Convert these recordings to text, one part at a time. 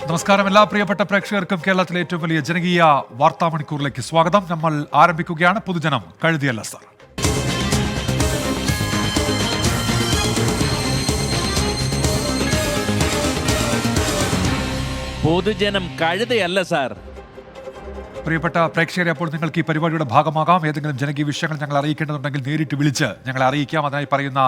നമസ്കാരം. എല്ലാ പ്രിയപ്പെട്ട പ്രേക്ഷകർക്കും കേരളത്തിലെ ഏറ്റവും വലിയ ജനകീയ വാർത്താ മണിക്കൂറിലേക്ക് സ്വാഗതം. നമ്മൾ ആരംഭിക്കുകയാണ്. പൊതുജനം കഴുതിയല്ല സാർ. പൊതുജനം കഴുതയല്ല സാർ. പ്രിയപ്പെട്ട പ്രേക്ഷകരെ, അപ്പോൾ നിങ്ങൾക്ക് ഈ പരിപാടിയുടെ ഭാഗമാകാം. ഏതെങ്കിലും ജനകീയ വിഷയങ്ങൾ ഞങ്ങൾ അറിയിക്കേണ്ടതുണ്ടെങ്കിൽ നേരിട്ട് വിളിച്ച് ഞങ്ങളെ അറിയിക്കാം. അതിനായി പറയുന്ന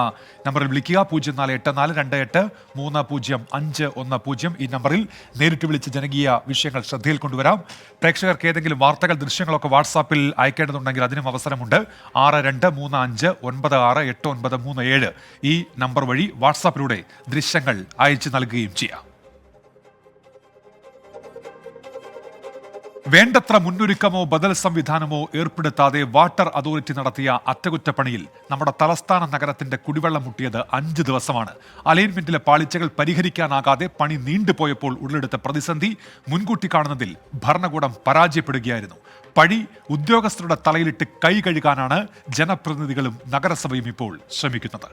നമ്പറിൽ വിളിക്കുക. 0484-242-510. ഈ നമ്പറിൽ നേരിട്ട് വിളിച്ച് ജനകീയ വിഷയങ്ങൾ ശ്രദ്ധയിൽ കൊണ്ടുവരാം. പ്രേക്ഷകർക്ക് ഏതെങ്കിലും വാർത്തകൾ, ദൃശ്യങ്ങളൊക്കെ വാട്സാപ്പിൽ അയക്കേണ്ടതുണ്ടെങ്കിൽ അതിനും അവസരമുണ്ട്. 6235968937 ഈ നമ്പർ വഴി വാട്സാപ്പിലൂടെ ദൃശ്യങ്ങൾ അയച്ചു നൽകുകയും ചെയ്യാം. വേണ്ടത്ര മുന്നൊരുക്കമോ ബദൽ സംവിധാനമോ ഏർപ്പെടുത്താതെ വാട്ടർ അതോറിറ്റി നടത്തിയ അറ്റകുറ്റപ്പണിയിൽ നമ്മുടെ തലസ്ഥാന നഗരത്തിന്റെ കുടിവെള്ളം മുട്ടിയത് 5 ദിവസമാണ്. അലൈൻമെന്റിലെ പാളിച്ചകൾ പരിഹരിക്കാനാകാതെ പണി നീണ്ടുപോയപ്പോൾ ഉടലെടുത്ത പ്രതിസന്ധി മുൻകൂട്ടി കാണുന്നതിൽ ഭരണകൂടം പരാജയപ്പെടുകയായിരുന്നു. പഴി ഉദ്യോഗസ്ഥരുടെ തലയിലിട്ട് കൈ കഴുകാനാണ് ജനപ്രതിനിധികളും നഗരസഭയും ഇപ്പോൾ ശ്രമിക്കുന്നത്.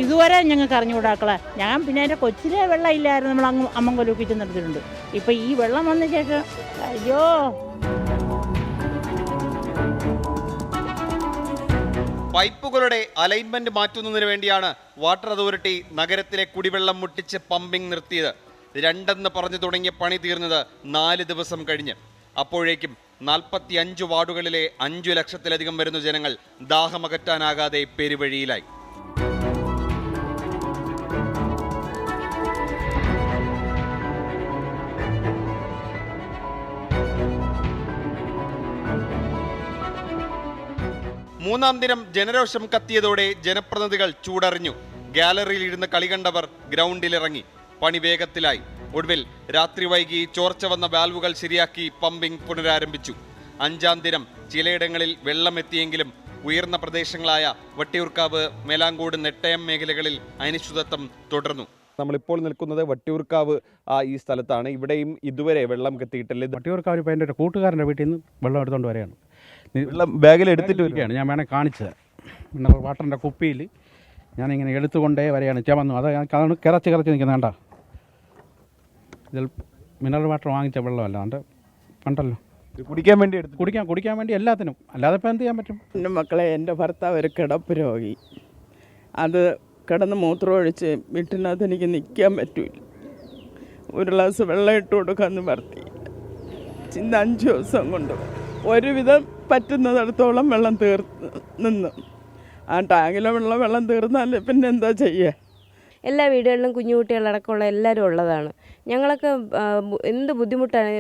ഇതുവരെ ഞങ്ങൾക്ക് അറിഞ്ഞുകൂടാക്കളെ. ഞാൻ പിന്നെ എൻ്റെ കൊച്ചിലെ വെള്ളം ഇല്ലായിരുന്നു, നമ്മൾ അങ്ങ് അമ്മങ്കൊലൂക്കിച്ച് നിർത്തിയിട്ടുണ്ട്. ഇപ്പം ഈ വെള്ളം വന്ന ശേഷം അയ്യോ. പൈപ്പുകളുടെ അലൈൻമെന്റ് മാറ്റുന്നതിന് വേണ്ടിയാണ് വാട്ടർ അതോറിറ്റി നഗരത്തിലെ കുടിവെള്ളം മുട്ടിച്ച് പമ്പിംഗ് നിർത്തിയത്. 2 പറഞ്ഞു തുടങ്ങിയ പണി തീർന്നത് 4 ദിവസം കഴിഞ്ഞ്. അപ്പോഴേക്കും 45 വാർഡുകളിലെ 5 ലക്ഷത്തിലധികം വരുന്ന ജനങ്ങൾ ദാഹമകറ്റാനാകാതെ പെരുവഴിയിലായി. മൂന്നാം ദിനം ജനരോഷം കത്തിയതോടെ ജനപ്രതിനിധികൾ ചൂടറിഞ്ഞു. ഗാലറിയിൽ ഇരുന്ന് കളി കണ്ടവർ ഗ്രൗണ്ടിലിറങ്ങി. പണി വേഗത്തിലായി. ഒടുവിൽ രാത്രി വൈകി ചോർച്ച വന്ന വാൽവുകൾ ശരിയാക്കി പമ്പിംഗ് പുനരാരംഭിച്ചു. 5-ാം ദിനം ചിലയിടങ്ങളിൽ വെള്ളം എത്തിയെങ്കിലും ഉയർന്ന പ്രദേശങ്ങളായ വട്ടിയൂർക്കാവ്, മേലാങ്കോട്, നെട്ടയം മേഖലകളിൽ അനിശ്ചിതത്വം തുടർന്നു. നമ്മളിപ്പോൾ നിൽക്കുന്നത് വട്ടിയൂർക്കാവ് ഈ സ്ഥലത്താണ്. ഇവിടെയും ഇതുവരെ വെള്ളം എത്തിയിട്ടില്ല. വട്ടിയൂർക്കാവ് ഇപ്പോൾ എൻ്റെ കൂട്ടുകാരൻ്റെ വീട്ടിൽ നിന്ന് വെള്ളം എടുത്തുകൊണ്ട് വരികയാണ്. വെള്ളം ബാഗിൽ എടുത്തിട്ട് വരികയാണ്. ഞാൻ വേണേൽ കാണിച്ചത് മിനറൽ വാട്ടറിൻ്റെ കുപ്പിയിൽ ഞാനിങ്ങനെ എടുത്തുകൊണ്ടേ വരികയാണ്. ചുമന്നു അതാണ് കിറച്ച് നിൽക്കുന്നത്. കണ്ട, ഇതിൽ മിനറൽ വാട്ടർ വാങ്ങിച്ച വെള്ളമല്ല, അതുകൊണ്ട് കണ്ടല്ലോ, കുടിക്കാൻ വേണ്ടി കുടിക്കാൻ വേണ്ടി എല്ലാത്തിനും. അല്ലാതെ ഇപ്പോൾ എന്ത് ചെയ്യാൻ പറ്റും? എൻ്റെ മക്കളെ, എൻ്റെ ഭർത്താവ് ഒരു കിടപ്പ് രോഗി. അത് കിടന്ന് മൂത്രമൊഴിച്ച് വീട്ടിനകത്ത് എനിക്ക് നിൽക്കാൻ പറ്റില്ല. ഒരു ഗ്ലാസ് വെള്ളം ഇട്ട് കൊടുക്കാമെന്ന് വർത്തി. ഇന്ന് 5 ദിവസം കൊണ്ട് ഒരുവിധം പറ്റുന്നിടത്തോളം വെള്ളം നിന്ന് ആ ടാങ്കിലെ വെള്ളം തീർന്നാൽ പിന്നെ എന്താ ചെയ്യുക? എല്ലാ വീടുകളിലും കുഞ്ഞുകുട്ടികളടക്കമുള്ള എല്ലാവരും ഉള്ളതാണ്. ഞങ്ങളൊക്കെ എന്ത് ബുദ്ധിമുട്ടാണ്.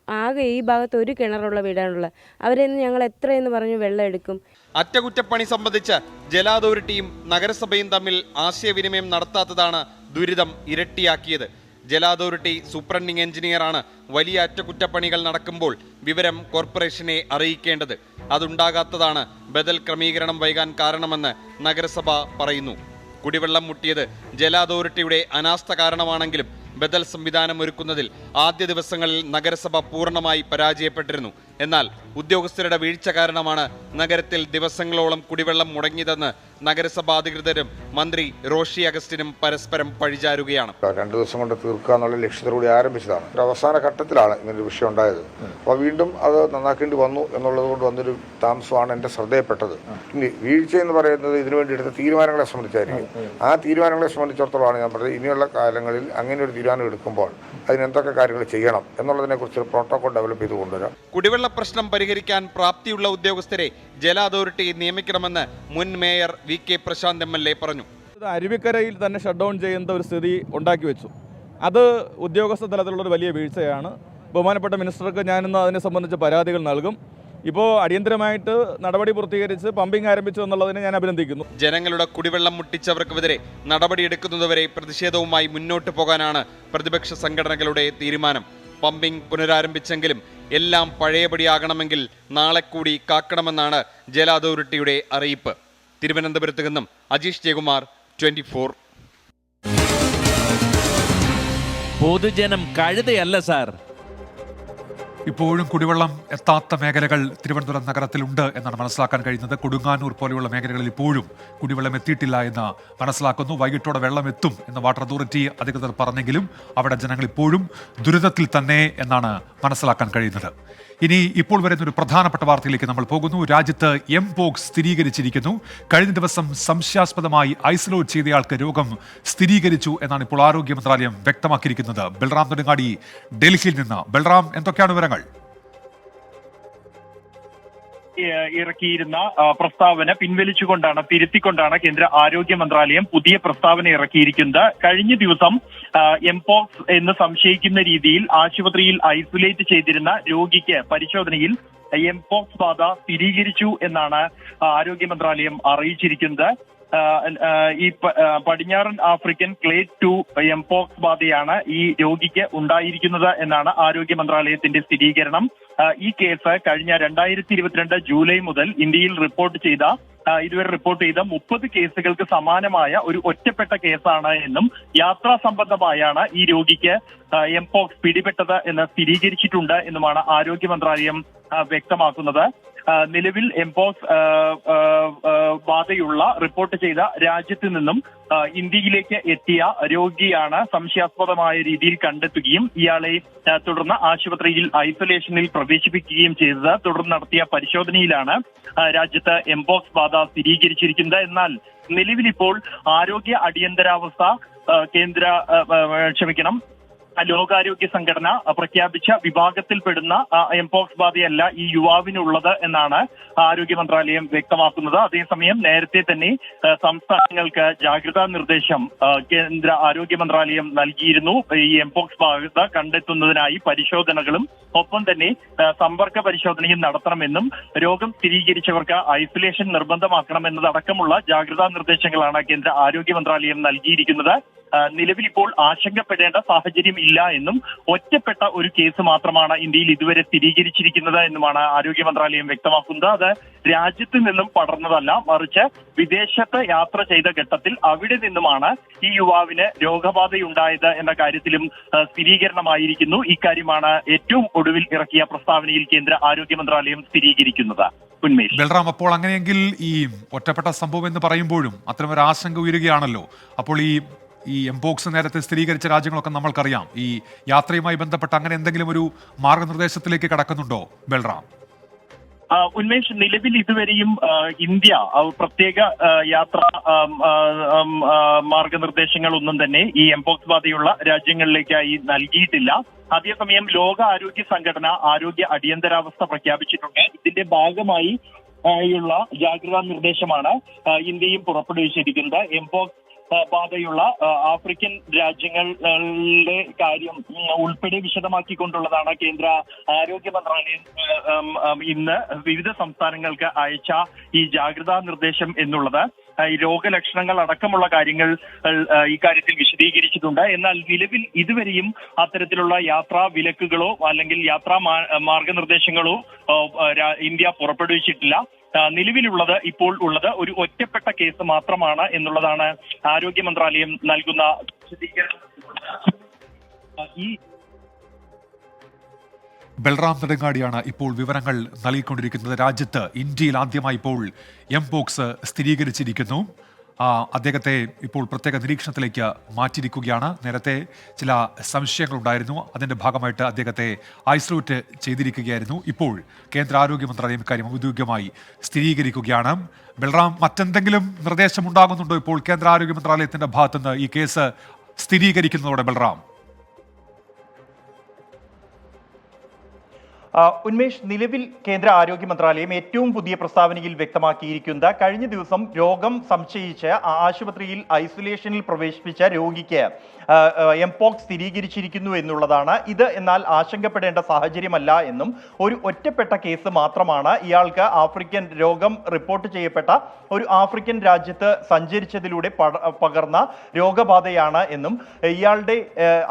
ആകെ ഈ ഭാഗത്ത് ഒരു കിണറുള്ള വീടാണുള്ളത്. അവരെന്ന് ഞങ്ങൾ എത്രയെന്ന് പറഞ്ഞു വെള്ളം എടുക്കും. അറ്റകുറ്റപ്പണി സംബന്ധിച്ച് ജല അതോറിറ്റിയും നഗരസഭയും തമ്മിൽ ആശയവിനിമയം നടത്താത്തതാണ് ദുരിതം ഇരട്ടിയാക്കിയത്. ജല അതോറിറ്റി സൂപ്രണ്ടിംഗ് എഞ്ചിനീയറാണ് വലിയ അറ്റകുറ്റപ്പണികൾ നടക്കുമ്പോൾ വിവരം കോർപ്പറേഷനെ അറിയിക്കേണ്ടത്. അതുണ്ടാകാത്തതാണ് ബദൽ ക്രമീകരണം വൈകാൻ കാരണമെന്ന് നഗരസഭ പറയുന്നു. കുടിവെള്ളം മുട്ടിയത് ജല അതോറിറ്റിയുടെ അനാസ്ഥ കാരണമാണെങ്കിലും ബദൽ സംവിധാനം ഒരുക്കുന്നതിൽ ആദ്യ ദിവസങ്ങളിൽ നഗരസഭ പൂർണ്ണമായി പരാജയപ്പെട്ടിരുന്നു. എന്നാൽ ഉദ്യോഗസ്ഥരുടെ വീഴ്ച കാരണമാണ് നഗരത്തിൽ ദിവസങ്ങളോളം കുടിവെള്ളം മുടങ്ങിയതെന്ന് നഗരസഭാ അധികൃതരും മന്ത്രി റോഷി അഗസ്റ്റിനും പരസ്പരം പഴിചാരുകയാണ്. 2 ദിവസം കൊണ്ട് തീർക്കുക എന്നുള്ള ലക്ഷ്യത്തോടുകൂടി ആരംഭിച്ചതാണ്. ഒരു അവസാന ഘട്ടത്തിലാണ് ഇങ്ങനൊരു വിഷയം ഉണ്ടായത്. അപ്പോൾ വീണ്ടും അത് നന്നാക്കേണ്ടി വന്നു എന്നുള്ളത് കൊണ്ട് വന്നൊരു താമസമാണ് എൻ്റെ ശ്രദ്ധയിൽപ്പെട്ടത്. ഇനി വീഴ്ച എന്ന് പറയുന്നത് ഇതിനുവേണ്ടി എടുത്ത തീരുമാനങ്ങളെ സംബന്ധിച്ചായിരിക്കും. ആ തീരുമാനങ്ങളെ സംബന്ധിച്ചിടത്തോളമാണ് ഞാൻ പറഞ്ഞത്, ഇനിയുള്ള കാലങ്ങളിൽ അങ്ങനെ ഒരു തീരുമാനം എടുക്കുമ്പോൾ അതിനെന്തൊക്കെ കാര്യങ്ങൾ ചെയ്യണം എന്നുള്ളതിനെക്കുറിച്ച് പ്രോട്ടോകോൾ ഡെവലപ്പ് ചെയ്ത് കൊണ്ടുവരാം. കുടിവെള്ള പ്രശ്നം പരിഹരിക്കാൻ പ്രാപ്തിയുള്ള ഉദ്യോഗസ്ഥരെ ജല അതോറിറ്റി നിയമിക്കണമെന്ന് മുൻ മേയർ VK പ്രശാന്ത് MLA പറഞ്ഞു. അരുവിക്കരയിൽ തന്നെ ഷട്ട് ഡൗൺ ചെയ്യുന്ന ഒരു സ്ഥിതി ഉണ്ടാക്കി വെച്ചു. അത് ഉദ്യോഗസ്ഥ തലത്തിലുള്ളൊരു വലിയ വീഴ്ചയാണ്. ബഹുമാനപ്പെട്ട മിനിസ്റ്റർക്ക് ഞാനിന്ന് അതിനെ സംബന്ധിച്ച് പരാതികൾ നൽകും. ഇപ്പോൾ അടിയന്തരമായിട്ട് നടപടി പൂർത്തീകരിച്ച് പമ്പിംഗ് ആരംഭിച്ചു എന്നുള്ളതിനെ ഞാൻ അഭിനന്ദിക്കുന്നു. ജനങ്ങളുടെ കുടിവെള്ളം മുട്ടിച്ചവർക്കെതിരെ നടപടിയെടുക്കുന്നതുവരെ പ്രതിഷേധവുമായി മുന്നോട്ട് പോകാനാണ് പ്രതിപക്ഷ സംഘടനകളുടെ തീരുമാനം. പമ്പിംഗ് പുനരാരംഭിച്ചെങ്കിലും എല്ലാം പഴയപടിയാകണമെങ്കിൽ നാളെ കൂടി കാക്കണമെന്നാണ് ജല അതോറിറ്റിയുടെ അറിയിപ്പ്. തിരുവനന്തപുരത്ത് നിന്നും അജീഷ് ജയകുമാർ, 24. പൊതുജനം കഴുതയല്ല സാർ. ഇപ്പോഴും കുടിവെള്ളം എത്താത്ത മേഖലകൾ തിരുവനന്തപുരം നഗരത്തിലുണ്ട് എന്നാണ് മനസ്സിലാക്കാൻ കഴിയുന്നത്. കൊടുങ്ങാനൂർ പോലെയുള്ള മേഖലകളിൽ ഇപ്പോഴും കുടിവെള്ളം എത്തിയിട്ടില്ല എന്ന് മനസ്സിലാക്കുന്നു. വൈകിട്ടോടെ വെള്ളം എത്തും എന്ന് വാട്ടർ അതോറിറ്റി അധികൃതർ പറഞ്ഞെങ്കിലും അവിടെ ജനങ്ങൾ ഇപ്പോഴും ദുരിതത്തിൽ തന്നെ എന്നാണ് മനസ്സിലാക്കാൻ കഴിയുന്നത്. ഇനി ഇപ്പോൾ വരുന്ന ഒരു പ്രധാനപ്പെട്ട വാർത്തയിലേക്ക് നമ്മൾ പോകുന്നു. രാജ്യത്ത് എംപോക്സ് സ്ഥിരീകരിച്ചിരിക്കുന്നു. കഴിഞ്ഞ ദിവസം സംശയാസ്പദമായി ഐസൊലേറ്റ് ചെയ്തയാൾക്ക് രോഗം സ്ഥിരീകരിച്ചു എന്നാണ് ഇപ്പോൾ ആരോഗ്യ മന്ത്രാലയം വ്യക്തമാക്കിയിരിക്കുന്നത്. ബൽറാം നെടുങ്ങാടി ഡൽഹിയിൽ നിന്ന്. ബൽറാം, എന്തൊക്കെയാണ് വിവരങ്ങൾ? ഇറക്കിയിരുന്ന പ്രസ്താവന പിൻവലിച്ചുകൊണ്ടാണ്, തിരുത്തിക്കൊണ്ടാണ് കേന്ദ്ര ആരോഗ്യ മന്ത്രാലയം പുതിയ പ്രസ്താവന ഇറക്കിയിരിക്കുന്നത്. കഴിഞ്ഞ ദിവസം എംപോക്സ് എന്ന് സംശയിക്കുന്ന രീതിയിൽ ആശുപത്രിയിൽ ഐസൊലേറ്റ് ചെയ്തിരുന്ന രോഗിക്ക് പരിശോധനയിൽ എംപോക്സ് ബാധ സ്ഥിരീകരിച്ചു എന്നാണ് ആരോഗ്യ മന്ത്രാലയം അറിയിച്ചിരിക്കുന്നത്. ഈ പടിഞ്ഞാറൻ ആഫ്രിക്കൻ ക്ലേഡ് 2 എംപോക്സ് ബാധയാണ് ഈ രോഗിക്ക് ഉണ്ടായിരിക്കുന്നത് എന്നാണ് ആരോഗ്യ മന്ത്രാലയത്തിന്റെ സ്ഥിരീകരണം. ഈ കേസ് കഴിഞ്ഞ 2022 ജൂലൈ മുതൽ ഇന്ത്യയിൽ ഇതുവരെ റിപ്പോർട്ട് ചെയ്ത 30 കേസുകൾക്ക് സമാനമായ ഒരു ഒറ്റപ്പെട്ട കേസാണ് എന്നും യാത്രാ സംബന്ധമായാണ് ഈ രോഗിക്ക് എംപോക്സ് പിടിപെട്ടത് എന്ന് സ്ഥിരീകരിച്ചിട്ടുണ്ട് എന്നുമാണ് ആരോഗ്യ മന്ത്രാലയം വ്യക്തമാക്കുന്നത്. നിലവിൽ എംപോക്സ് ബാധയുള്ള റിപ്പോർട്ട് ചെയ്ത രാജ്യത്ത് നിന്നും ഇന്ത്യയിലേക്ക് എത്തിയ രോഗിയാണ് സംശയാസ്പദമായ രീതിയിൽ കണ്ടെത്തുകയും ഇയാളെ തുടർന്ന് ആശുപത്രിയിൽ ഐസൊലേഷനിൽ പ്രവേശിപ്പിക്കുകയും ചെയ്തത്. തുടർന്ന് നടത്തിയ പരിശോധനയിലാണ് രാജ്യത്ത് എംപോക്സ് ബാധ സ്ഥിരീകരിച്ചിരിക്കുന്നത്. എന്നാൽ നിലവിലിപ്പോൾ ആരോഗ്യ അടിയന്തരാവസ്ഥ ലോകാരോഗ്യ സംഘടന പ്രഖ്യാപിച്ച വിഭാഗത്തിൽപ്പെടുന്ന എംപോക്സ് ബാധയല്ല ഈ യുവാവിനുള്ളത് എന്നാണ് ആരോഗ്യ മന്ത്രാലയം വ്യക്തമാക്കുന്നത്. അതേസമയം നേരത്തെ തന്നെ സംസ്ഥാനങ്ങൾക്ക് ജാഗ്രതാ നിർദ്ദേശം കേന്ദ്ര ആരോഗ്യ മന്ത്രാലയം നൽകിയിരുന്നു. ഈ എംപോക്സ് ബാധ കണ്ടെത്തുന്നതിനായി പരിശോധനകളും ഒപ്പം തന്നെ സമ്പർക്ക പരിശോധനയും നടത്തണമെന്നും രോഗം സ്ഥിരീകരിച്ചവർക്ക് ഐസൊലേഷൻ നിർബന്ധമാക്കണമെന്നതടക്കമുള്ള ജാഗ്രതാ നിർദ്ദേശങ്ങളാണ് കേന്ദ്ര ആരോഗ്യ മന്ത്രാലയം നൽകിയിരിക്കുന്നത്. നിലവിൽ ഇപ്പോൾ ആശങ്കപ്പെടേണ്ട സാഹചര്യം ഇല്ല എന്നും ഒറ്റപ്പെട്ട ഒരു കേസ് മാത്രമാണ് ഇന്ത്യയിൽ ഇതുവരെ സ്ഥിരീകരിച്ചിരിക്കുന്നത് എന്നുമാണ് ആരോഗ്യ മന്ത്രാലയം വ്യക്തമാക്കുന്നത്. അത് രാജ്യത്ത് നിന്നും പടർന്നതല്ല, മറിച്ച് വിദേശത്ത് യാത്ര ചെയ്ത ഘട്ടത്തിൽ അവിടെ നിന്നുമാണ് ഈ യുവാവിന് രോഗബാധയുണ്ടായത് എന്ന കാര്യത്തിലും സ്ഥിരീകരണമായിരിക്കുന്നു. ഇക്കാര്യമാണ് ഏറ്റവും ഒടുവിൽ ഇറക്കിയ പ്രസ്താവനയിൽ കേന്ദ്ര ആരോഗ്യ മന്ത്രാലയം സ്ഥിരീകരിക്കുന്നത്. ഉന്മേഷ്. ബൽറാം, അപ്പോൾ അങ്ങനെയെങ്കിൽ ഈ ഒറ്റപ്പെട്ട സംഭവം എന്ന് പറയുമ്പോഴും അത്തരമൊരു ആശങ്ക ഉയരുകയാണല്ലോ. അപ്പോൾ ഈ എംപോക്സ് നേരത്തെ സ്ഥിരീകരിച്ച രാജ്യങ്ങളൊക്കെ നമ്മൾക്കറിയാം. ഈ യാത്രയുമായി ബന്ധപ്പെട്ട് അങ്ങനെ എന്തെങ്കിലും ഒരു മാർഗനിർദ്ദേശത്തിലേക്ക് കടക്കുന്നുണ്ടോ ബൽറാം? ഉന്മേഷ്, നിലവിൽ ഇതുവരെയും ഇന്ത്യ പ്രത്യേക യാത്രാ മാർഗനിർദ്ദേശങ്ങളൊന്നും തന്നെ ഈ എംപോക്സ് ബാധയുള്ള രാജ്യങ്ങളിലേക്കായി നൽകിയിട്ടില്ല. അതേസമയം ലോക ആരോഗ്യ സംഘടന ആരോഗ്യ അടിയന്തരാവസ്ഥ പ്രഖ്യാപിച്ചിട്ടുണ്ട്. ഇതിന്റെ ഭാഗമായി യുള്ള ജാഗ്രതാ നിർദ്ദേശമാണ് ഇന്ത്യയും പുറപ്പെടുവിച്ചിരിക്കുന്നത്. എംപോക്സ് ബാധയുള്ള ആഫ്രിക്കൻ രാജ്യങ്ങളുടെ കാര്യം ഉൾപ്പെടെ വിശദമാക്കിക്കൊണ്ടുള്ളതാണ് കേന്ദ്ര ആരോഗ്യ മന്ത്രാലയം ഇന്ന് വിവിധ സംസ്ഥാനങ്ങൾക്ക് അയച്ച ഈ ജാഗ്രതാ നിർദ്ദേശം എന്നുള്ളത്. ഈ രോഗലക്ഷണങ്ങൾ അടക്കമുള്ള കാര്യങ്ങൾ ഇക്കാര്യത്തിൽ വിശദീകരിച്ചിട്ടുണ്ട്. എന്നാൽ നിലവിൽ ഇതുവരെയും അത്തരത്തിലുള്ള യാത്രാ വിലക്കുകളോ അല്ലെങ്കിൽ യാത്രാ മാർഗനിർദ്ദേശങ്ങളോ ഇന്ത്യ പുറപ്പെടുവിച്ചിട്ടില്ല. നിലവിലുള്ളത് ഇപ്പോൾ ഉള്ളത് ഒരു ഒറ്റപ്പെട്ട കേസ് മാത്രമാണ് എന്നുള്ളതാണ് ആരോഗ്യ മന്ത്രാലയം നൽകുന്ന വിശദീകരണം. ബൽറാം നെടുങ്ങാടിയാണ് ഇപ്പോൾ വിവരങ്ങൾ നൽകിക്കൊണ്ടിരിക്കുന്നത്. രാജ്യത്ത് ഇന്ത്യയിൽ ആദ്യമായി ഇപ്പോൾ എംപോക്സ് സ്ഥിരീകരിച്ചിരിക്കുന്നു. അദ്ദേഹത്തെ ഇപ്പോൾ പ്രത്യേക നിരീക്ഷണത്തിലേക്ക് മാറ്റിയിരിക്കുകയാണ്. നേരത്തെ ചില സംശയങ്ങളുണ്ടായിരുന്നു, അതിൻ്റെ ഭാഗമായിട്ട് അദ്ദേഹത്തെ ഐസൊലേറ്റ് ചെയ്തിരിക്കുകയായിരുന്നു. ഇപ്പോൾ കേന്ദ്ര ആരോഗ്യ മന്ത്രാലയം ഇക്കാര്യം ഔദ്യോഗികമായി സ്ഥിരീകരിക്കുകയാണ്. ബൽറാം, മറ്റെന്തെങ്കിലും നിർദ്ദേശമുണ്ടാകുന്നുണ്ടോ ഇപ്പോൾ കേന്ദ്ര ആരോഗ്യ മന്ത്രാലയത്തിൻ്റെ ഭാഗത്തുനിന്ന് ഈ കേസ് സ്ഥിരീകരിക്കുന്നതോടെ ബൽറാം? ഉന്മേഷ്, നിലവിൽ കേന്ദ്ര ആരോഗ്യ മന്ത്രാലയം ഏറ്റവും പുതിയ പ്രസ്താവനയിൽ വ്യക്തമാക്കിയിരിക്കുന്നത് കഴിഞ്ഞ ദിവസം രോഗം സംശയിച്ച് ആശുപത്രിയിൽ ഐസൊലേഷനിൽ പ്രവേശിപ്പിച്ച രോഗിക്ക് എംപോക്സ് സ്ഥിരീകരിച്ചിരിക്കുന്നു എന്നുള്ളതാണ്. ഇത് എന്നാൽ ആശങ്കപ്പെടേണ്ട സാഹചര്യമല്ല എന്നും ഒരു ഒറ്റപ്പെട്ട കേസ് മാത്രമാണ്, ഇയാൾക്ക് ആഫ്രിക്കൻ രോഗം റിപ്പോർട്ട് ചെയ്യപ്പെട്ട ഒരു ആഫ്രിക്കൻ രാജ്യത്ത് സഞ്ചരിച്ചതിലൂടെ പകർന്ന രോഗബാധയാണ് എന്നും ഇയാളുടെ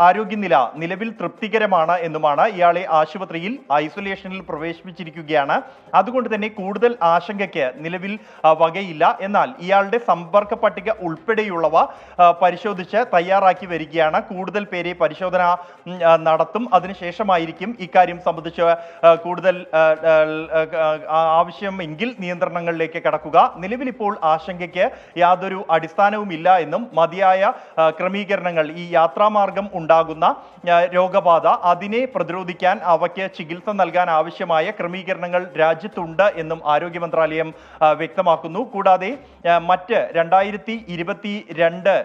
ആരോഗ്യനില നിലവിൽ തൃപ്തികരമാണ് എന്നുമാണ് ഇയാളെ ആശുപത്രിയിൽ ഐസൊലേഷനിൽ പ്രവേശിപ്പിച്ചിരിക്കുകയാണ്. അതുകൊണ്ട് തന്നെ കൂടുതൽ ആശങ്കയ്ക്ക് നിലവിൽ വകയില്ല. എന്നാൽ ഇയാളുടെ സമ്പർക്ക പട്ടിക ഉൾപ്പെടെയുള്ളവ പരിശോധിച്ച് തയ്യാറാക്കി വരികയാണ്. കൂടുതൽ പേരെ പരിശോധന നടത്തും. അതിനുശേഷമായിരിക്കും ഇക്കാര്യം സംബന്ധിച്ച് കൂടുതൽ ആവശ്യമെങ്കിൽ നിയന്ത്രണങ്ങളിലേക്ക് കടക്കുക. നിലവിൽ ഇപ്പോൾ ആശങ്കയ്ക്ക് യാതൊരു അടിസ്ഥാനവുമില്ല എന്നും മതിയായ ക്രമീകരണങ്ങൾ ഈ യാത്രാമാർഗം ഉണ്ടാകുന്ന രോഗബാധ അതിനെ പ്രതിരോധിക്കാൻ അവയ്ക്ക് ചികിത്സ നൽകാൻ ആവശ്യമായ ക്രമീകരണങ്ങൾ രാജ്യത്തുണ്ട് എന്നും ആരോഗ്യ മന്ത്രാലയം വ്യക്തമാക്കുന്നു. കൂടാതെ മറ്റ് 2022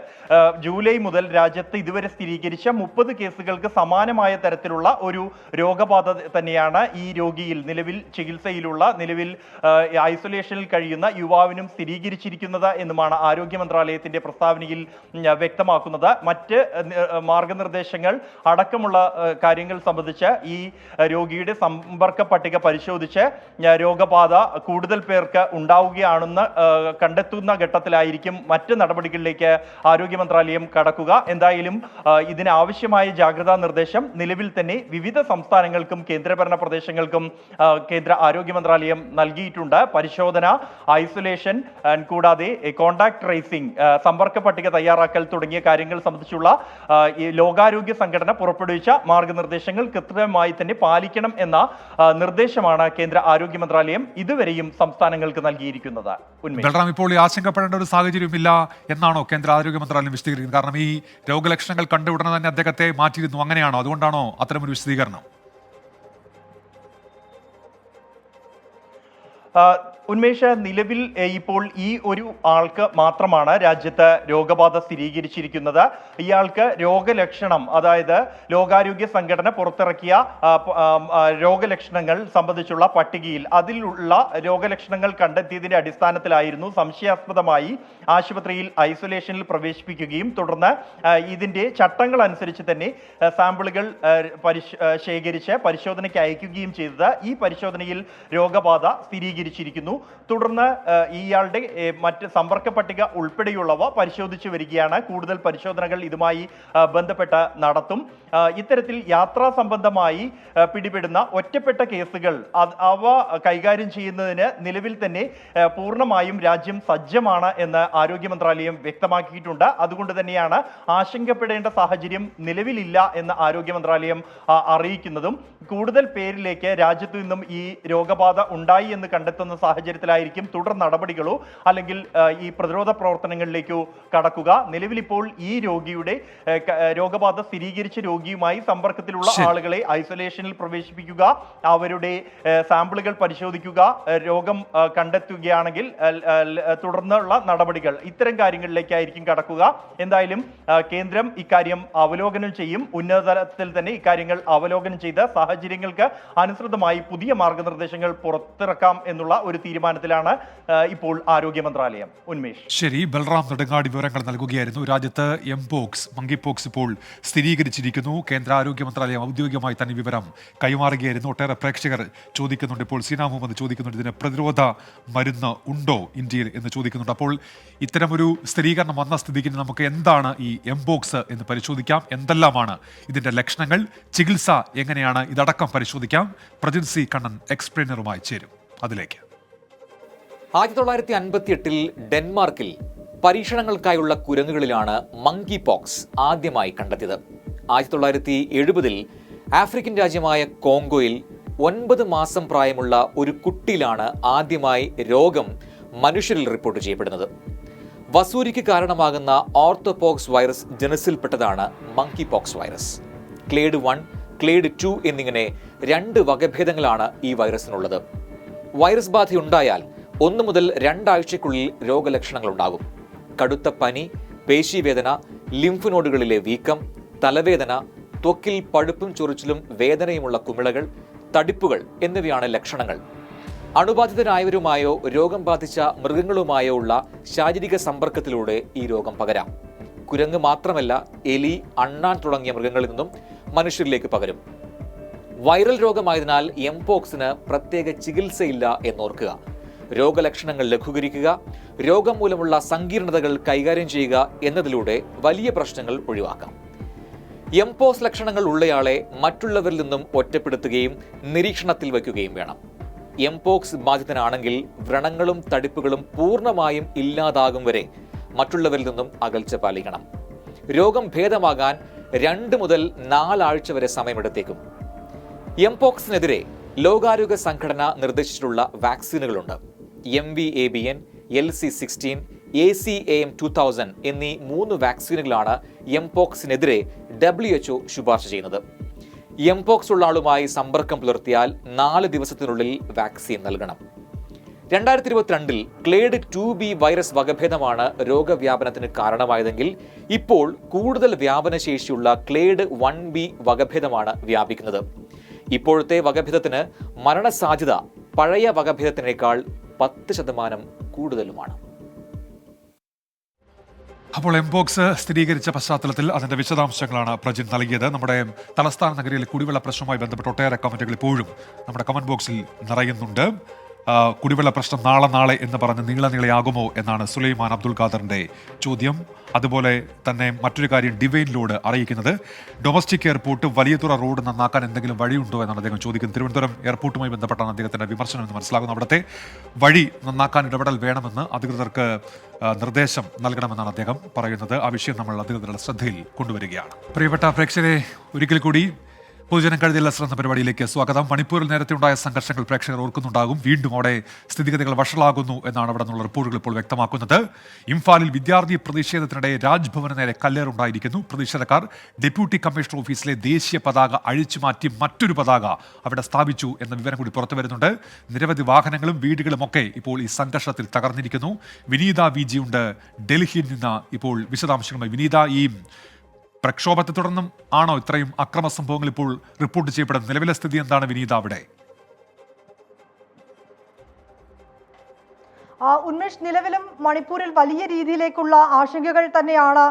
ജൂലൈ മുതൽ രാജ്യത്ത് ഇതുവരെ സ്ഥിരീകരിച്ച 30 കേസുകൾക്ക് സമാനമായ തരത്തിലുള്ള ഒരു രോഗബാധ തന്നെയാണ് ഈ രോഗിയിൽ നിലവിൽ ചികിത്സയിലുള്ള നിലവിൽ ഐസൊലേഷനിൽ കഴിയുന്ന യുവാവിനും സ്ഥിരീകരിച്ചിരിക്കുന്നത് എന്നുമാണ് ആരോഗ്യ മന്ത്രാലയത്തിന്റെ പ്രസ്താവനയിൽ വ്യക്തമാക്കുന്നത്. മറ്റ് മാർഗനിർദ്ദേശങ്ങൾ അടക്കമുള്ള കാര്യങ്ങൾ സംബന്ധിച്ച് ഈ രോഗിയുടെ സമ്പർക്ക പട്ടിക പരിശോധിച്ച് രോഗബാധ കൂടുതൽ പേർക്ക് ഉണ്ടാവുകയാണെന്ന് കണ്ടെത്തുന്ന ഘട്ടത്തിലായിരിക്കും മറ്റ് നടപടികളിലേക്ക് ആരോഗ്യ മന്ത്രാലയം കടക്കുക. എന്തായാലും ഇതിനാവശ്യമായ ജാഗ്രതാ നിർദ്ദേശം നിലവിൽ തന്നെ വിവിധ സംസ്ഥാനങ്ങൾക്കും കേന്ദ്രഭരണ പ്രദേശങ്ങൾക്കും കേന്ദ്ര ആരോഗ്യ മന്ത്രാലയം നൽകിയിട്ടുണ്ട്. പരിശോധന, ഐസൊലേഷൻ കൂടാതെ കോണ്ടാക്ട് ട്രേസിംഗ്, സമ്പർക്ക പട്ടിക തയ്യാറാക്കൽ തുടങ്ങിയ കാര്യങ്ങൾ സംബന്ധിച്ചുള്ള ലോകാരോഗ്യ സംഘടന പുറപ്പെടുവിച്ച മാർഗനിർദ്ദേശങ്ങൾ കൃത്യമായി തന്നെ പാലിക്കണം എന്ന നിർദ്ദേശമാണ് കേന്ദ്ര ആരോഗ്യ മന്ത്രാലയം ഇതുവരെയും സംസ്ഥാനങ്ങൾക്ക് നൽകിയിരിക്കുന്നത്. ബൽറാം, ഇപ്പോൾ ഈ ആശങ്കപ്പെടേണ്ട ഒരു സാഹചര്യമില്ല എന്നാണോ കേന്ദ്ര ആരോഗ്യ മന്ത്രാലയം വിശദീകരിക്കുന്നത്? കാരണം ഈ രോഗലക്ഷണങ്ങൾ കണ്ട ഉടനെ തന്നെ അദ്ദേഹത്തെ മാറ്റിയിരുന്നു, അങ്ങനെയാണോ? അതുകൊണ്ടാണോ അത്തരമൊരു വിശദീകരണം? ഉന്മേഷ്, നിലവിൽ ഇപ്പോൾ ഈ ഒരു ആൾക്ക് മാത്രമാണ് രാജ്യത്ത് രോഗബാധ സ്ഥിരീകരിച്ചിരിക്കുന്നത്. ഇയാൾക്ക് രോഗലക്ഷണം, അതായത് ലോകാരോഗ്യ സംഘടന പുറത്തിറക്കിയ രോഗലക്ഷണങ്ങൾ സംബന്ധിച്ചുള്ള പട്ടികയിൽ അതിലുള്ള രോഗലക്ഷണങ്ങൾ കണ്ടെത്തിയതിന്റെ അടിസ്ഥാനത്തിലായിരുന്നു സംശയാസ്പദമായി ആശുപത്രിയിൽ ഐസൊലേഷനിൽ പ്രവേശിപ്പിക്കുകയും തുടർന്ന് ഇതിന്റെ ചട്ടങ്ങൾ അനുസരിച്ച് തന്നെ സാമ്പിളുകൾ ശേഖരിച്ച് പരിശോധനയ്ക്ക് അയക്കുകയും ചെയ്തത്. ഈ പരിശോധനയിൽ രോഗബാധ സ്ഥിരീകരിച്ചിരിക്കുന്നു. തുടർന്ന് ഇയാളുടെ മറ്റ് സമ്പർക്ക പട്ടിക ഉൾപ്പെടെയുള്ളവ പരിശോധിച്ചു വരികയാണ്. കൂടുതൽ പരിശോധനകൾ ഇതുമായി ബന്ധപ്പെട്ട് നടത്തും. ഇത്തരത്തിൽ യാത്രാ സംബന്ധമായി പിടിപെടുന്ന ഒറ്റപ്പെട്ട കേസുകൾ അവ കൈകാര്യം ചെയ്യുന്നതിന് നിലവിൽ തന്നെ പൂർണ്ണമായും രാജ്യം സജ്ജമാണ് എന്ന് ആരോഗ്യ മന്ത്രാലയം വ്യക്തമാക്കിയിട്ടുണ്ട്. അതുകൊണ്ട് തന്നെയാണ് ആശങ്കപ്പെടേണ്ട സാഹചര്യം നിലവിലില്ല എന്ന് ആരോഗ്യ മന്ത്രാലയം അറിയിക്കുന്നതും. കൂടുതൽ പേരിലേക്ക് രാജ്യത്തു നിന്നും ഈ രോഗബാധ ഉണ്ടായി എന്ന് കണ്ടെത്തുന്ന സാഹചര്യത്തിലായിരിക്കും തുടർ നടപടികളോ അല്ലെങ്കിൽ ഈ പ്രതിരോധ പ്രവർത്തനങ്ങളിലേക്കോ കടക്കുക. നിലവിലിപ്പോൾ ഈ രോഗിയുടെ രോഗബാധ സ്ഥിരീകരിച്ച രോഗിയുമായി സമ്പർക്കത്തിലുള്ള ആളുകളെ ഐസൊലേഷനിൽ പ്രവേശിപ്പിക്കുക, അവരുടെ സാമ്പിളുകൾ പരിശോധിക്കുക, രോഗം കണ്ടെത്തുകയാണെങ്കിൽ തുടർന്നുള്ള നടപടികൾ, ഇത്തരം കാര്യങ്ങളിലേക്കായിരിക്കും കടക്കുക. എന്തായാലും കേന്ദ്രം ഇക്കാര്യം അവലോകനം ചെയ്യും. ഉന്നതതലത്തിൽ തന്നെ ഇക്കാര്യങ്ങൾ അവലോകനം ചെയ്ത് സാഹചര്യങ്ങൾക്ക് അനുസൃതമായി പുതിയ മാർഗനിർദ്ദേശങ്ങൾ പുറത്തിറക്കാം എന്നുള്ള ഒരു തീരുമാനത്തിലാണ് ഇപ്പോൾ ആരോഗ്യ മന്ത്രാലയം. ഉന്മേഷ്. ശരി, ബൽറാം നെടുങ്ങാടി വിവരങ്ങൾ നൽകുകയായിരുന്നു. രാജ്യത്ത് എംപോക്സ്, മങ്കിപോക്സ് ഇപ്പോൾ സ്ഥിരീകരിച്ചിരിക്കുന്നു. കേന്ദ്ര ആരോഗ്യ മന്ത്രാലയം ഔദ്യോഗികമായി തന്നെ വിവരം കൈമാറുകയായിരുന്നു. ഒട്ടേറെ പ്രേക്ഷകർ ചോദിക്കുന്നുണ്ട്. ഇപ്പോൾ സീന മുഹമ്മദ് ചോദിക്കുന്നുണ്ട്, ഇതിന് പ്രതിരോധ മരുന്ന് ഉണ്ടോ ഇന്ത്യയിൽ എന്ന് ചോദിക്കുന്നുണ്ട്. അപ്പോൾ ഇത്തരമൊരു സ്ഥിരീകരണം വന്ന സ്ഥിതിക്ക് നമുക്ക് എന്താണ് ഈ എംപോക്സ് എന്ന് പരിശോധിക്കാം. എന്തെല്ലാമാണ് ഇതിന്റെ ലക്ഷണങ്ങൾ, ചികിത്സ എങ്ങനെയാണ്, ഇതടക്കം പരിശോധിക്കാം. പ്രജിൻ സി കണ്ണൻ എക്സ്പ്ലെയിനറുമായി ചേരും. അതിലേക്ക് 1958 ഡെൻമാർക്കിൽ പരീക്ഷണങ്ങൾക്കായുള്ള കുരങ്ങുകളിലാണ് മങ്കി പോക്സ് ആദ്യമായി കണ്ടെത്തിയത്. 1970 ആഫ്രിക്കൻ രാജ്യമായ കോങ്കോയിൽ 9 മാസം പ്രായമുള്ള ഒരു കുട്ടിയിലാണ് ആദ്യമായി രോഗം മനുഷ്യരിൽ റിപ്പോർട്ട് ചെയ്യപ്പെടുന്നത്. വസൂരിക്ക് കാരണമാകുന്ന ഓർത്തോപോക്സ് വൈറസ് ജനസിൽപ്പെട്ടതാണ് monkey pox virus. Clade 1, clade 2 എന്നിങ്ങനെ 2 വകഭേദങ്ങളാണ് ഈ വൈറസിനുള്ളത്. വൈറസ് ബാധയുണ്ടായാൽ 1 മുതൽ 2 ആഴ്ചയ്ക്കുള്ളിൽ രോഗലക്ഷണങ്ങൾ ഉണ്ടാകും. കടുത്ത പനി, പേശീവേദന, ലിംഫ് നോഡുകളിലെ വീക്കം, തലവേദന, ത്വക്കിൽ പഴുപ്പും ചൊറിച്ചിലും വേദനയുമുള്ള കുമിളകൾ, തടിപ്പുകൾ എന്നിവയാണ് ലക്ഷണങ്ങൾ. അണുബാധിതരായവരുമായോ രോഗം ബാധിച്ച മൃഗങ്ങളുമായോ ഉള്ള ശാരീരിക സമ്പർക്കത്തിലൂടെ ഈ രോഗം പകരാം. കുരങ്ങ് മാത്രമല്ല, എലി, അണ്ണാൻ തുടങ്ങിയ മൃഗങ്ങളിൽ നിന്നും മനുഷ്യരിലേക്ക് പകരും. വൈറൽ രോഗമായതിനാൽ എംപോക്സിന് പ്രത്യേക ചികിത്സയില്ല എന്നോർക്കുക. രോഗലക്ഷണങ്ങൾ ലഘൂകരിക്കുക, രോഗം മൂലമുള്ള സങ്കീർണതകൾ കൈകാര്യം ചെയ്യുക എന്നതിലൂടെ വലിയ പ്രശ്നങ്ങൾ ഒഴിവാക്കാം. എംപോക്സ് ലക്ഷണങ്ങൾ ഉള്ളയാളെ മറ്റുള്ളവരിൽ നിന്നും ഒറ്റപ്പെടുത്തുകയും നിരീക്ഷണത്തിൽ വയ്ക്കുകയും വേണം. എംപോക്സ് ബാധിതനാണെങ്കിൽ വ്രണങ്ങളും തടിപ്പുകളും പൂർണ്ണമായും ഇല്ലാതാകും വരെ മറ്റുള്ളവരിൽ നിന്നും അകൽച്ച പാലിക്കണം. രോഗം ഭേദമാകാൻ 2 മുതൽ 4 ആഴ്ച വരെ സമയമെടുത്തേക്കും. എംപോക്സിനെതിരെ ലോകാരോഗ്യ സംഘടന നിർദ്ദേശിച്ചിട്ടുള്ള വാക്സിനുകളുണ്ട്. MVABN, LC16, ACAM 2000 എന്നീ 3 വാക്സിനുകളാണ് എംപോക്സിനെതിരെ WHO ശുപാർശ ചെയ്യുന്നത്. എംപോക്സ് ഉള്ള ആളുമായി സമ്പർക്കം പുലർത്തിയാൽ 4 ദിവസത്തിനുള്ളിൽ വാക്സിൻ നൽകണം. 2022 ക്ലേഡ് 2B വൈറസ് വകഭേദമാണ് രോഗവ്യാപനത്തിന് കാരണമായതെങ്കിൽ ഇപ്പോൾ കൂടുതൽ വ്യാപനശേഷിയുള്ള ക്ലേഡ് 1B വകഭേദമാണ് വ്യാപിക്കുന്നത്. ഇപ്പോഴത്തെ വകഭേദത്തിന് മരണസാധ്യത പഴയ വകഭേദത്തിനേക്കാൾ 10% കൂടുതലുമാണ്. അപ്പോൾ എംപോക്സ് സ്ഥിരീകരിച്ച പശ്ചാത്തലത്തിൽ അതിന്റെ വിശദാംശങ്ങളാണ് പ്രജിൻ നൽകിയത്. നമ്മുടെ തലസ്ഥാന നഗരിയിലെ കുടിവെള്ള പ്രശ്നവുമായി ബന്ധപ്പെട്ട് ഒട്ടേറെ കമന്റുകൾ ഇപ്പോഴും നമ്മുടെ കമന്റ് ബോക്സിൽ നിറയുന്നുണ്ട്. കുടിവെള്ള പ്രശ്നം നാളെ എന്ന് പറഞ്ഞ് നീളയാകുമോ എന്നാണ് സുലൈമാൻ അബ്ദുൽ ഖാദറിന്റെ ചോദ്യം. അതുപോലെ തന്നെ മറ്റൊരു കാര്യം ഡിവൈനിലൂടെ അറിയിക്കുന്നത് ഡൊമസ്റ്റിക് എയർപോർട്ട് വലിയതുറ റോഡ് നന്നാക്കാൻ എന്തെങ്കിലും വഴിയുണ്ടോ എന്നാണ് അദ്ദേഹം ചോദിക്കുന്നത്. തിരുവനന്തപുരം എയർപോർട്ടുമായി ബന്ധപ്പെട്ടാണ് അദ്ദേഹത്തിന്റെ വിമർശനം എന്ന് മനസ്സിലാകുന്നു. അവിടുത്തെ വഴി നന്നാക്കാൻ ഇടപെടൽ വേണമെന്ന് അധികൃതർക്ക് നിർദ്ദേശം നൽകണമെന്നാണ് അദ്ദേഹം പറയുന്നത്. ആ വിഷയം നമ്മൾ അധികൃതരുടെ ശ്രദ്ധയിൽ കൊണ്ടുവരികയാണ്. പ്രിയപ്പെട്ട പ്രേക്ഷകരെ, ഒരിക്കൽ കൂടി പൊതുജനം കഴുതിയുള്ള ശ്രദ്ധ പരിപാടിയിലേക്ക് സ്വാഗതം. മണിപ്പൂരിൽ നേരത്തെ ഉണ്ടായ സംഘർഷങ്ങൾ പ്രേക്ഷകർ ഓർക്കുന്നുണ്ടാകും. വീണ്ടും അവിടെ സ്ഥിതിഗതികൾ വഷളാകുന്നു എന്നാണ് അവിടെ നിന്നുള്ള റിപ്പോർട്ടുകൾ ഇപ്പോൾ വ്യക്തമാക്കുന്നത്. ഇംഫാലിൽ വിദ്യാർത്ഥി പ്രതിഷേധത്തിനിടെ രാജ്ഭവന് നേരെ കല്ലേറുണ്ടായിരിക്കുന്നു. പ്രതിഷേധക്കാർ ഡെപ്യൂട്ടി കമ്മീഷണർ ഓഫീസിലെ ദേശീയ പതാക അഴിച്ചുമാറ്റി മറ്റൊരു പതാക അവിടെ സ്ഥാപിച്ചു എന്ന വിവരം കൂടി പുറത്തു വരുന്നുണ്ട്. നിരവധി വാഹനങ്ങളും വീടുകളുമൊക്കെ ഇപ്പോൾ ഈ സംഘർഷത്തിൽ തകർന്നിരിക്കുന്നു. വിനീത VG ഉണ്ട് ഡൽഹിയിൽ നിന്ന് ഇപ്പോൾ വിശദാംശങ്ങളുമായി. വിനീത, ഈ പ്രക്ഷോഭത്തെ തുടർന്നും ആണോ ഇത്രയും അക്രമ സംഭവങ്ങൾ ഇപ്പോൾ റിപ്പോർട്ട് ചെയ്യപ്പെടുന്നത്? നിലവിലെ സ്ഥിതി എന്താണ് വിനീത അവിടെ? ഉന്മേഷ്, നിലവിലും മണിപ്പൂരിൽ വലിയ രീതിയിലേക്കുള്ള ആശങ്കകൾ തന്നെയാണ്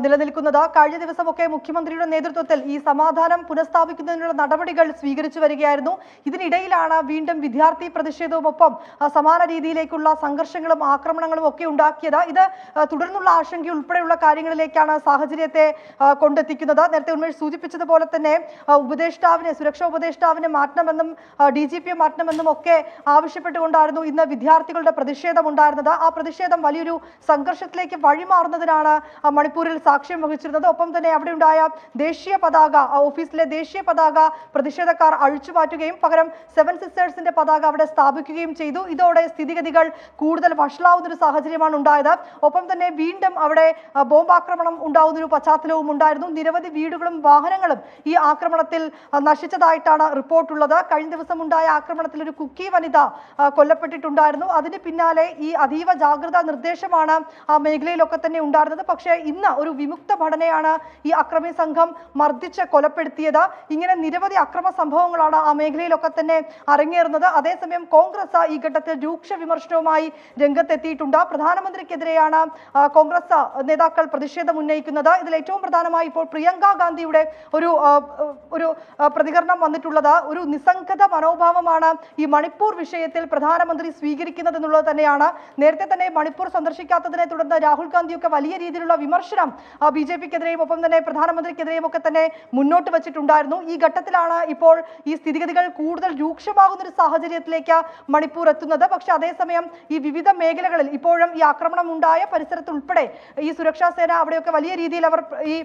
നിലനിൽക്കുന്നത്. കഴിഞ്ഞ ദിവസമൊക്കെ മുഖ്യമന്ത്രിയുടെ നേതൃത്വത്തിൽ ഈ സമാധാനം പുനഃസ്ഥാപിക്കുന്നതിനുള്ള നടപടികൾ സ്വീകരിച്ചു വരികയായിരുന്നു. ഇതിനിടയിലാണ് വീണ്ടും വിദ്യാർത്ഥി പ്രതിഷേധവും ഒപ്പം സമാന രീതിയിലേക്കുള്ള സംഘർഷങ്ങളും ആക്രമണങ്ങളും ഒക്കെ ഉണ്ടാക്കിയത്. ഇത് തുടർന്നുള്ള ആശങ്ക ഉൾപ്പെടെയുള്ള കാര്യങ്ങളിലേക്കാണ് സാഹചര്യത്തെ കൊണ്ടെത്തിക്കുന്നത്. നേരത്തെ ഉന്മേഷ് സൂചിപ്പിച്ചതുപോലെ തന്നെ സുരക്ഷാ ഉപദേഷ്ടാവിനെ മാറ്റണമെന്നും DGP മാറ്റണമെന്നും ഒക്കെ ആവശ്യപ്പെട്ടുകൊണ്ടായിരുന്നു ഇന്ന് വിദ്യാർത്ഥികളുടെ പ്രതിഷേധം ഉണ്ടായിരുന്നത്. ആ പ്രതിഷേധം വലിയൊരു സംഘർഷത്തിലേക്ക് വഴിമാറുന്നതിനാണ് മണിപ്പൂരിൽ സാക്ഷ്യം വഹിച്ചിരുന്നത്. ഒപ്പം തന്നെ അവിടെ ഉണ്ടായ ദേശീയ പതാക, ഓഫീസിലെ ദേശീയ പതാക പ്രതിഷേധക്കാർ അഴിച്ചുമാറ്റുകയും പകരം 7 സിസ്റ്റേഴ്സിന്റെ പതാക അവിടെ സ്ഥാപിക്കുകയും ചെയ്തു. ഇതോടെ സ്ഥിതിഗതികൾ കൂടുതൽ വഷളാവുന്ന ഒരു സാഹചര്യമാണ് ഉണ്ടായത്. ഒപ്പം തന്നെ വീണ്ടും അവിടെ ബോംബാക്രമണം ഉണ്ടാവുന്ന ഒരു പശ്ചാത്തലവും ഉണ്ടായിരുന്നു. നിരവധി വീടുകളും വാഹനങ്ങളും ഈ ആക്രമണത്തിൽ നശിച്ചതായിട്ടാണ് റിപ്പോർട്ടുള്ളത്. കഴിഞ്ഞ ദിവസം ഉണ്ടായ ആക്രമണത്തിൽ ഒരു കുക്കി വനിത കൊല്ലപ്പെട്ടിട്ടുണ്ടായിരുന്നു. അതിന് പിന്നാലെ ഈ അതീവ ജാഗ്രതാ നിർദ്ദേശമാണ് ആ മേഖലയിലൊക്കെ തന്നെ ഉണ്ടായിരുന്നത്. പക്ഷേ ഇന്ന് ഒരു വിമുക്ത ഭടനെയാണ് ഈ അക്രമി സംഘം മർദ്ദിച്ച് കൊലപ്പെടുത്തിയത്. ഇങ്ങനെ നിരവധി അക്രമ സംഭവങ്ങളാണ് ആ മേഖലയിലൊക്കെ തന്നെ അരങ്ങേറുന്നത്. അതേസമയം കോൺഗ്രസ് ഈ ഘട്ടത്തിൽ രൂക്ഷ വിമർശനവുമായി രംഗത്തെത്തിയിട്ടുണ്ട്. പ്രധാനമന്ത്രിക്കെതിരെയാണ് കോൺഗ്രസ് നേതാക്കൾ പ്രതിഷേധം ഉന്നയിക്കുന്നത്. ഇതിൽ ഏറ്റവും പ്രധാനമായി ഇപ്പോൾ പ്രിയങ്ക ഗാന്ധിയുടെ ഒരു പ്രതികരണം വന്നിട്ടുള്ളത്. ഒരു നിസ്സംഗത മനോഭാവമാണ് ഈ മണിപ്പൂർ വിഷയത്തിൽ പ്രധാനമന്ത്രി സ്വീകരിക്കുന്നത് എന്നുള്ളത് തന്നെയാണ്. നേരത്തെ തന്നെ മണിപ്പൂർ സന്ദർശിക്കാത്തതിനെ തുടർന്ന് രാഹുൽ ഗാന്ധിയൊക്കെ വലിയ രീതിയിലുള്ള വിമർശനം BJPക്കെതിരെയും ഒപ്പം തന്നെ പ്രധാനമന്ത്രിക്കെതിരെയും ഒക്കെ തന്നെ മുന്നോട്ട് വെച്ചിട്ടുണ്ടായിരുന്നു. ഈ ഘട്ടത്തിലാണ് ഇപ്പോൾ ഈ സ്ഥിതിഗതികൾ കൂടുതൽ രൂക്ഷമാകുന്ന ഒരു സാഹചര്യത്തിലേക്ക് മണിപ്പൂർ എത്തുന്നത്. പക്ഷെ അതേസമയം ഈ വിവിധ മേഖലകളിൽ ഇപ്പോഴും ഈ ആക്രമണം ഉണ്ടായ പരിസരത്ത് ഉൾപ്പെടെ ഈ സുരക്ഷാ സേന അവിടെയൊക്കെ വലിയ രീതിയിൽ അവർ ഈ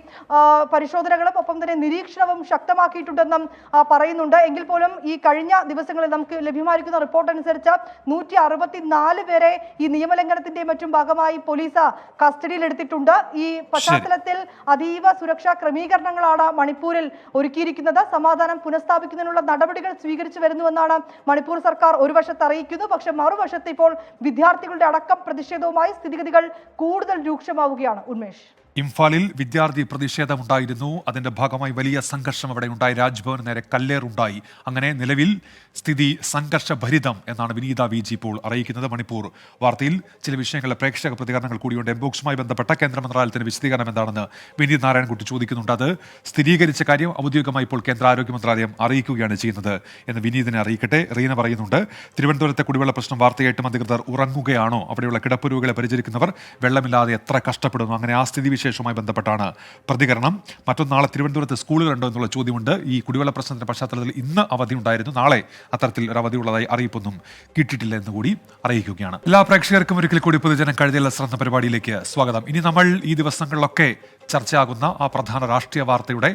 പരിശോധനകളും ഒപ്പം തന്നെ നിരീക്ഷണവും ശക്തമാക്കിയിട്ടുണ്ടെന്നും പറയുന്നുണ്ട്. എങ്കിൽ പോലും ഈ കഴിഞ്ഞ ദിവസങ്ങളിൽ നമുക്ക് ലഭ്യമായിരിക്കുന്ന റിപ്പോർട്ട് അനുസരിച്ച് 164 പേരെ ഈ നിയമലംഘനത്തിന്റെയും മറ്റും ഭാഗമായി പോലീസ് കസ്റ്റഡിയിൽ എടുത്തിട്ടുണ്ട്. ഈ പശ്ചാത്തലത്തിൽ അതീവ സുരക്ഷാ ക്രമീകരണങ്ങളാണ് മണിപ്പൂരിൽ ഒരുക്കിയിരിക്കുന്നത്. സമാധാനം പുനഃസ്ഥാപിക്കുന്നതിനുള്ള നടപടികൾ സ്വീകരിച്ചു വരുന്നുവെന്നാണ് മണിപ്പൂർ സർക്കാർ ഒരു വശത്ത് അറിയിക്കുന്നു. പക്ഷെ മറുവശത്ത് ഇപ്പോൾ വിദ്യാർത്ഥികളുടെ അടക്കം പ്രതിഷേധവുമായി സ്ഥിതിഗതികൾ കൂടുതൽ രൂക്ഷമാവുകയാണ്. ഉന്മേഷ്, ഇംഫാലിൽ വിദ്യാർത്ഥി പ്രതിഷേധമുണ്ടായിരുന്നു. അതിന്റെ ഭാഗമായി വലിയ സംഘർഷം അവിടെ ഉണ്ടായി. രാജ്ഭവന് നേരെ കല്ലേറുണ്ടായി. അങ്ങനെ നിലവിൽ സ്ഥിതി സംഘർഷഭരിതം എന്നാണ് വിനീത VG ഇപ്പോൾ അറിയിക്കുന്നത്. മണിപ്പൂർ വാർത്തയിൽ ചില വിഷയങ്ങളിലെ പ്രേക്ഷക പ്രതികരണങ്ങൾ കൂടിയുണ്ട്. എംപോക്സുമായി ബന്ധപ്പെട്ട കേന്ദ്ര മന്ത്രാലയത്തിന്റെ വിശദീകരണം എന്താണെന്ന് വിനീത് നാരായണൻകുട്ടി ചോദിക്കുന്നുണ്ട്. അത് സ്ഥിരീകരിച്ച കാര്യം ഔദ്യോഗികമായി ഇപ്പോൾ കേന്ദ്ര ആരോഗ്യ മന്ത്രാലയം അറിയിക്കുകയാണ് ചെയ്യുന്നത് എന്ന് വിനീതിനെ അറിയിക്കട്ടെ. റീന പറയുന്നുണ്ട്, തിരുവനന്തപുരത്തെ കുടിവെള്ള പ്രശ്നം വാർത്തയായിട്ടും അധികൃതർ ഉറങ്ങുകയാണോ? അവിടെയുള്ള കിടപ്പുരോഗികളെ പരിചരിക്കുന്നവർ വെള്ളമില്ലാതെ എത്ര കഷ്ടപ്പെടുന്നു? അങ്ങനെ ആ സ്ഥിതി സ്ഥിതിവിശേഷവുമായി ബന്ധപ്പെട്ടാണ് പ്രതികരണം. മറ്റൊന്നാളെ തിരുവനന്തപുരത്ത് സ്കൂളുകളുണ്ടോ എന്നുള്ള ചോദ്യമുണ്ട്. ഈ കുടിവെള്ള പ്രശ്നത്തിന്റെ പശ്ചാത്തലത്തിൽ ഇന്ന് അവധി ഉണ്ടായിരുന്നു. നാളെ അത്തരത്തിൽ ഒരു അവധിയുള്ളതായി അറിയിപ്പൊന്നും കിട്ടിയിട്ടില്ല എന്ന് കൂടി അറിയിക്കുകയാണ്. എല്ലാ പ്രേക്ഷകർക്കും ഒരിക്കൽ കൂടി പൊതുജനം കഴുതിയുള്ള ശ്രദ്ധ പരിപാടിയിലേക്ക് സ്വാഗതം. ഇനി നമ്മൾ ഈ ദിവസങ്ങളിലൊക്കെ ചർച്ചയാകുന്ന ആ പ്രധാന രാഷ്ട്രീയ വാർത്തയുടെ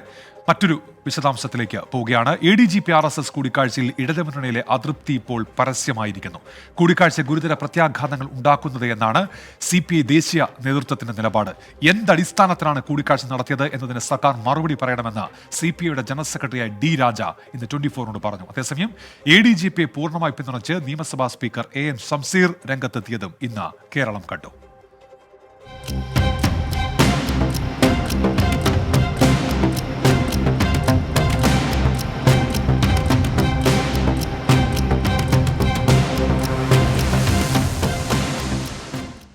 മറ്റൊരു വിശദാംശത്തിലേക്ക് പോവുകയാണ്. ADGP RSS കൂടിക്കാഴ്ചയിൽ ഇടതുമുന്നണിയിലെ അതൃപ്തി ഇപ്പോൾ പരസ്യമായിരിക്കുന്നു. കൂടിക്കാഴ്ച ഗുരുതര പ്രത്യാഘാതങ്ങൾ ഉണ്ടാക്കുന്നത് എന്നാണ് CPI ദേശീയ നേതൃത്വത്തിന്റെ നിലപാട്. എന്തടിസ്ഥാനത്തിലാണ് കൂടിക്കാഴ്ച നടത്തിയത് എന്നതിന് സർക്കാർ മറുപടി പറയണമെന്ന് CPIയുടെ ജനറൽ സെക്രട്ടറിയായ D രാജ ഇന്ന് 24നോട് പറഞ്ഞു. അതേസമയം ADGPയെ പൂർണ്ണമായി പിന്തുണച്ച് നിയമസഭാ സ്പീക്കർ AM ഷംസീർ രംഗത്തെത്തിയതും ഇന്ന് കേരളം കണ്ടു.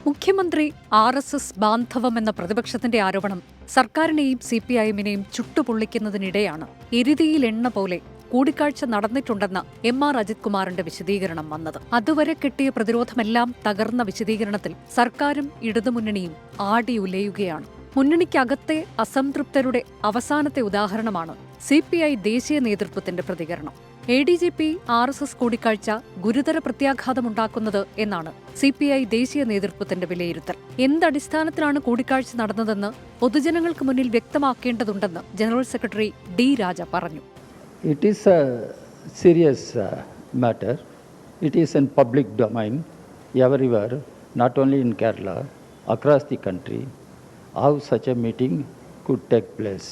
മുഖ്യമന്ത്രി RSS ബാന്ധവം എന്ന പ്രതിപക്ഷത്തിന്റെ ആരോപണം സർക്കാരിനെയും CPIഎമ്മിനെയും ചുട്ടുപൊള്ളിക്കുന്നതിനിടെയാണ് എരുതിയിൽ എണ്ണ പോലെ കൂടിക്കാഴ്ച നടന്നിട്ടുണ്ടെന്ന MR അജിത് കുമാറിന്റെ വിശദീകരണം വന്നത്. അതുവരെ കിട്ടിയ പ്രതിരോധമെല്ലാം തകർന്ന വിശദീകരണത്തിൽ സർക്കാരും ഇടതുമുന്നണിയും ആടിയുലയുകയാണ്. മുന്നണിക്കകത്തെ അസംതൃപ്തരുടെ അവസാനത്തെ ഉദാഹരണമാണ് CPI ദേശീയ നേതൃത്വത്തിന്റെ പ്രതികരണം. ADGP RSS കൂടിക്കാഴ്ച ഗുരുതര പ്രത്യാഘാതമുണ്ടാക്കുന്നത് എന്നാണ് CPI ദേശീയ നേതൃത്വത്തിന്റെ വിലയിരുത്തൽ. എന്തടിസ്ഥാനത്തിലാണ് കൂടിക്കാഴ്ച നടന്നതെന്ന് പൊതുജനങ്ങൾക്ക് മുന്നിൽ വ്യക്തമാക്കേണ്ടതുണ്ടെന്ന് ജനറൽ സെക്രട്ടറി D രാജ പറഞ്ഞു. It is a serious matter. It is in public domain everywhere, not only in Kerala, across the country, how such a meeting could take place.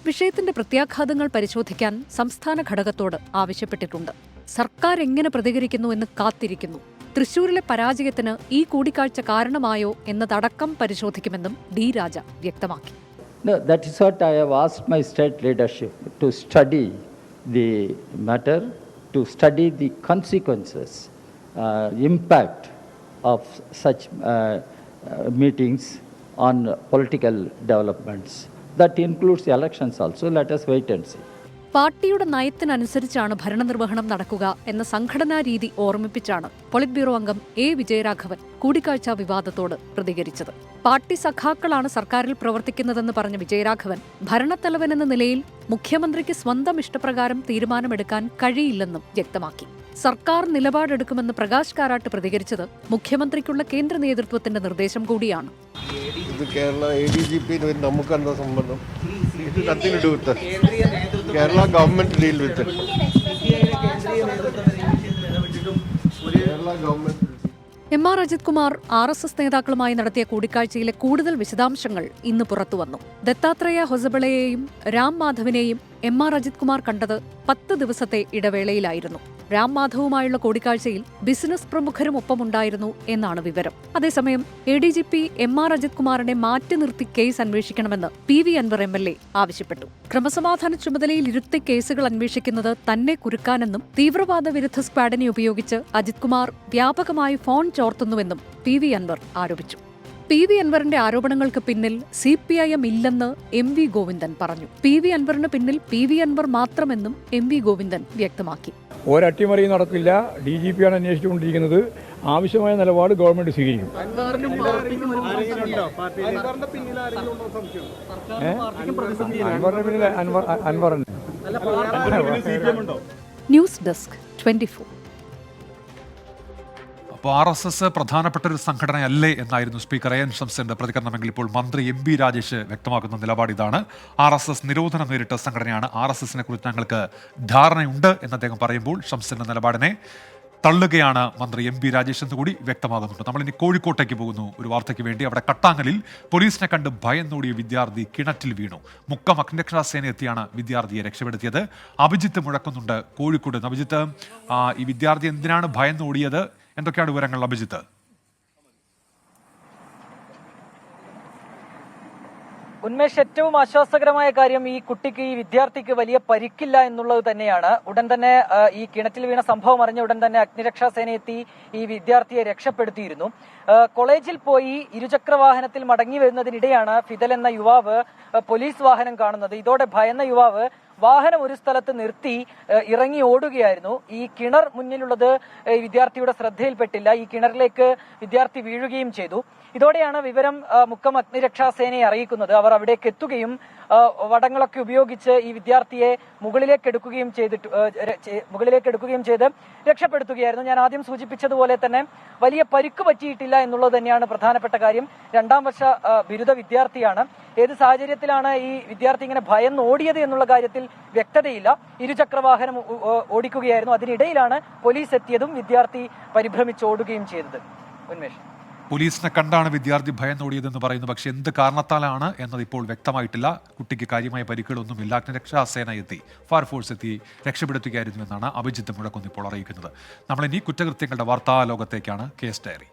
വിഷയത്തിന്റെ പ്രത്യാഘാതങ്ങൾ പരിശോധിക്കാൻ സംസ്ഥാന ഘടകത്തോട് ആവശ്യപ്പെട്ടിട്ടുണ്ട്. സർക്കാർ എങ്ങനെ പ്രതികരിക്കുന്നു എന്ന് കാത്തിരിക്കുന്നു. തൃശൂരിലെ പരാജയത്തിന് ഈ കൂടിക്കാഴ്ച കാരണമായോ എന്നതടക്കം പരിശോധിക്കുമെന്നും D രാജ വ്യക്തമാക്കി. No, that is what I have asked my state leadership to study the matter, to study the consequences, impact of such meetings on political developments. That includes the elections also. Let us wait and see. പാർട്ടിയുടെ നയത്തിനനുസരിച്ചാണ് ഭരണനിർവഹണം നടക്കുക എന്ന സംഘടനാ രീതി ഓർമ്മിപ്പിച്ചാണ് polit bureau അംഗം A Vijayaraghavan കൂടിക്കാഴ്ച വിവാദത്തോട് പ്രതികരിച്ചത്. Party സഖാക്കളാണ് സർക്കാരിൽ പ്രവർത്തിക്കുന്നതെന്ന് പറഞ്ഞ വിജയരാഘവൻ ഭരണത്തലവൻ എന്ന നിലയിൽ മുഖ്യമന്ത്രിക്ക് സ്വന്തം ഇഷ്ടപ്രകാരം തീരുമാനമെടുക്കാൻ കഴിയില്ലെന്നും വ്യക്തമാക്കി. സർക്കാർ നിലപാടെടുക്കുമെന്ന് പ്രകാശ് കാരാട്ട് പ്രതികരിച്ചത് മുഖ്യമന്ത്രിക്കുള്ള കേന്ദ്ര നേതൃത്വത്തിന്റെ നിർദ്ദേശം കൂടിയാണ്. ഇത് കേരള ADGP നമുക്ക് എന്താ സംബന്ധം? Kerala government deal with MR Ajith Kumar RSS നേതാക്കളുമായി നടത്തിയ കൂടിക്കാഴ്ചയിലെ കൂടുതൽ വിശദാംശങ്ങൾ ഇന്ന് പുറത്തുവന്നു. ദത്താത്രേയ ഹൊസബളയെയും രാം മാധവിനെയും MR അജിത് കുമാർ കണ്ടത് 10 ദിവസത്തെ ഇടവേളയിലായിരുന്നു. രാം മാധവുമായുള്ള കൂടിക്കാഴ്ചയിൽ ബിസിനസ് പ്രമുഖരും ഒപ്പമുണ്ടായിരുന്നു എന്നാണ് വിവരം. അതേസമയം ADGP MR അജിത് കുമാറിനെ മാറ്റി നിർത്തി കേസ് അന്വേഷിക്കണമെന്ന് PV അൻവർ MLA ആവശ്യപ്പെട്ടു. ക്രമസമാധാന ചുമതലയിൽ ഇരുത്തി കേസുകൾ അന്വേഷിക്കുന്നത് തന്നെ കുരുക്കാനെന്നും തീവ്രവാദ വിരുദ്ധ സ്ക്വാഡിനെ ഉപയോഗിച്ച് അജിത് കുമാർ വ്യാപകമായി ഫോൺ ചോർത്തുന്നുവെന്നും PV അൻവർ ആരോപിച്ചു. PV അൻവറിന്റെ ആരോപണങ്ങൾക്ക് പിന്നിൽ CPIഎം ഇല്ലെന്ന് MV ഗോവിന്ദൻ പറഞ്ഞു. PV അൻവറിന് പിന്നിൽ PV അൻവർ മാത്രമെന്നും MV ഗോവിന്ദൻ വ്യക്തമാക്കി. ഒരട്ടിമറിയും നടക്കില്ല. DGP ആണ് അന്വേഷിച്ചുകൊണ്ടിരിക്കുന്നത്. ആവശ്യമായ നിലപാട് ഗവൺമെന്റ് സ്വീകരിക്കും. News desk 24. അപ്പോൾ RSS പ്രധാനപ്പെട്ട ഒരു സംഘടനയല്ലേ എന്നായിരുന്നു സ്പീക്കർ AM ഷംസീറിന്റെ പ്രതികരണമെങ്കിൽ ഇപ്പോൾ മന്ത്രി MB രാജേഷ് വ്യക്തമാക്കുന്ന നിലപാട് ഇതാണ്. RSS നിരോധനം നേരിട്ട സംഘടനയാണ്. RSSനെ കുറിച്ച് ഞങ്ങൾക്ക് ധാരണയുണ്ട് എന്ന് അദ്ദേഹം പറയുമ്പോൾ ഷംസീറിന്റെ നിലപാടിനെ തള്ളുകയാണ് മന്ത്രി MB രാജേഷ് എന്ന് കൂടി വ്യക്തമാകുന്നുണ്ട്. നമ്മളിനി കോഴിക്കോട്ടേക്ക് പോകുന്നു ഒരു വാർത്തയ്ക്ക് വേണ്ടി. അവിടെ കട്ടാങ്ങലിൽ പോലീസിനെ കണ്ട് ഭയന്നോടിയ വിദ്യാർത്ഥി കിണറ്റിൽ വീണു. മുക്കം അഗ്നിരക്ഷാസേന എത്തിയാണ് വിദ്യാർത്ഥിയെ രക്ഷപ്പെടുത്തിയത്. അഭിജിത്ത് മുഴക്കുന്നുണ്ട് കോഴിക്കോട്. അഭിജിത്ത്, ഈ വിദ്യാർത്ഥി എന്തിനാണ് ഭയന്നോടിയത്? എന്തൊക്കെയാണ് വിവരങ്ങൾ അഭിജിത്ത്? ഉന്മേഷ്, ഏറ്റവും ആശ്വാസകരമായ കാര്യം ഈ കുട്ടിക്ക്, ഈ വിദ്യാർത്ഥിക്ക് വലിയ പരിക്കില്ല എന്നുള്ളത് തന്നെയാണ്. ഉടൻ തന്നെ ഈ കിണറ്റിൽ വീണ സംഭവം അറിഞ്ഞ ഉടൻ തന്നെ അഗ്നിരക്ഷാസേന എത്തി ഈ വിദ്യാർത്ഥിയെ രക്ഷപ്പെടുത്തിയിരുന്നു. കോളേജിൽ പോയി ഇരുചക്ര വാഹനത്തിൽ മടങ്ങി വരുന്നതിനിടെയാണ് ഫിദൽ എന്ന യുവാവ് പോലീസ് വാഹനം കാണുന്നത്. ഇതോടെ ഭയന്ന യുവാവ് വാഹനം ഒരു സ്ഥലത്ത് നിർത്തി ഇറങ്ങി ഓടുകയായിരുന്നു. ഈ കിണർ മുന്നിലുള്ളത് വിദ്യാർത്ഥിയുടെ ശ്രദ്ധയിൽപ്പെട്ടില്ല. ഈ കിണറിലേക്ക് വിദ്യാർത്ഥി വീഴുകയും ചെയ്തു. ഇതോടെയാണ് വിവരം മുക്കം അഗ്നിരക്ഷാസേനയെ അറിയിക്കുന്നത്. അവർ അവിടേക്ക് എത്തുകയും വടങ്ങളൊക്കെ ഉപയോഗിച്ച് ഈ വിദ്യാർത്ഥിയെ മുകളിലേക്ക് എടുക്കുകയും ചെയ്ത് രക്ഷപ്പെടുത്തുകയായിരുന്നു. ഞാൻ ആദ്യം സൂചിപ്പിച്ചതുപോലെ തന്നെ വലിയ പരിക്ക് പറ്റിയിട്ടില്ല എന്നുള്ളത് തന്നെയാണ് പ്രധാനപ്പെട്ട കാര്യം. 2ാം വർഷ ബിരുദ വിദ്യാർത്ഥിയാണ്. ഏത് സാഹചര്യത്തിലാണ് ഈ വിദ്യാർത്ഥി ഇങ്ങനെ ഭയന്ന് ഓടിയത് എന്നുള്ള കാര്യത്തിൽ വ്യക്തതയില്ല. ഇരുചക്രവാഹനം ഓടിക്കുകയായിരുന്നു. അതിനിടയിലാണ് പോലീസ് എത്തിയതും വിദ്യാർത്ഥി പരിഭ്രമിച്ച് ഓടുകയും ചെയ്തത്. ഉന്മേഷ്, പോലീസിനെ കണ്ടാണ് വിദ്യാർത്ഥി ഭയന്നോടിയതെന്ന് പറയുന്നു. പക്ഷേ എന്ത് കാരണത്താലാണ് എന്നത് ഇപ്പോൾ വ്യക്തമായിട്ടില്ല. കുട്ടിക്ക് കാര്യമായ പരിക്കുകളൊന്നുമില്ല. അഗ്നിരക്ഷാസേന എത്തി, ഫയർഫോഴ്സ് എത്തി രക്ഷപ്പെടുത്തുകയായിരുന്നു എന്നാണ് അഭിജിത്ത് മുഴക്കുന്ന് ഇപ്പോൾ അറിയിക്കുന്നത്. നമ്മളിനി കുറ്റകൃത്യങ്ങളുടെ വാർത്താ ലോകത്തേക്കാണ്. Case diary.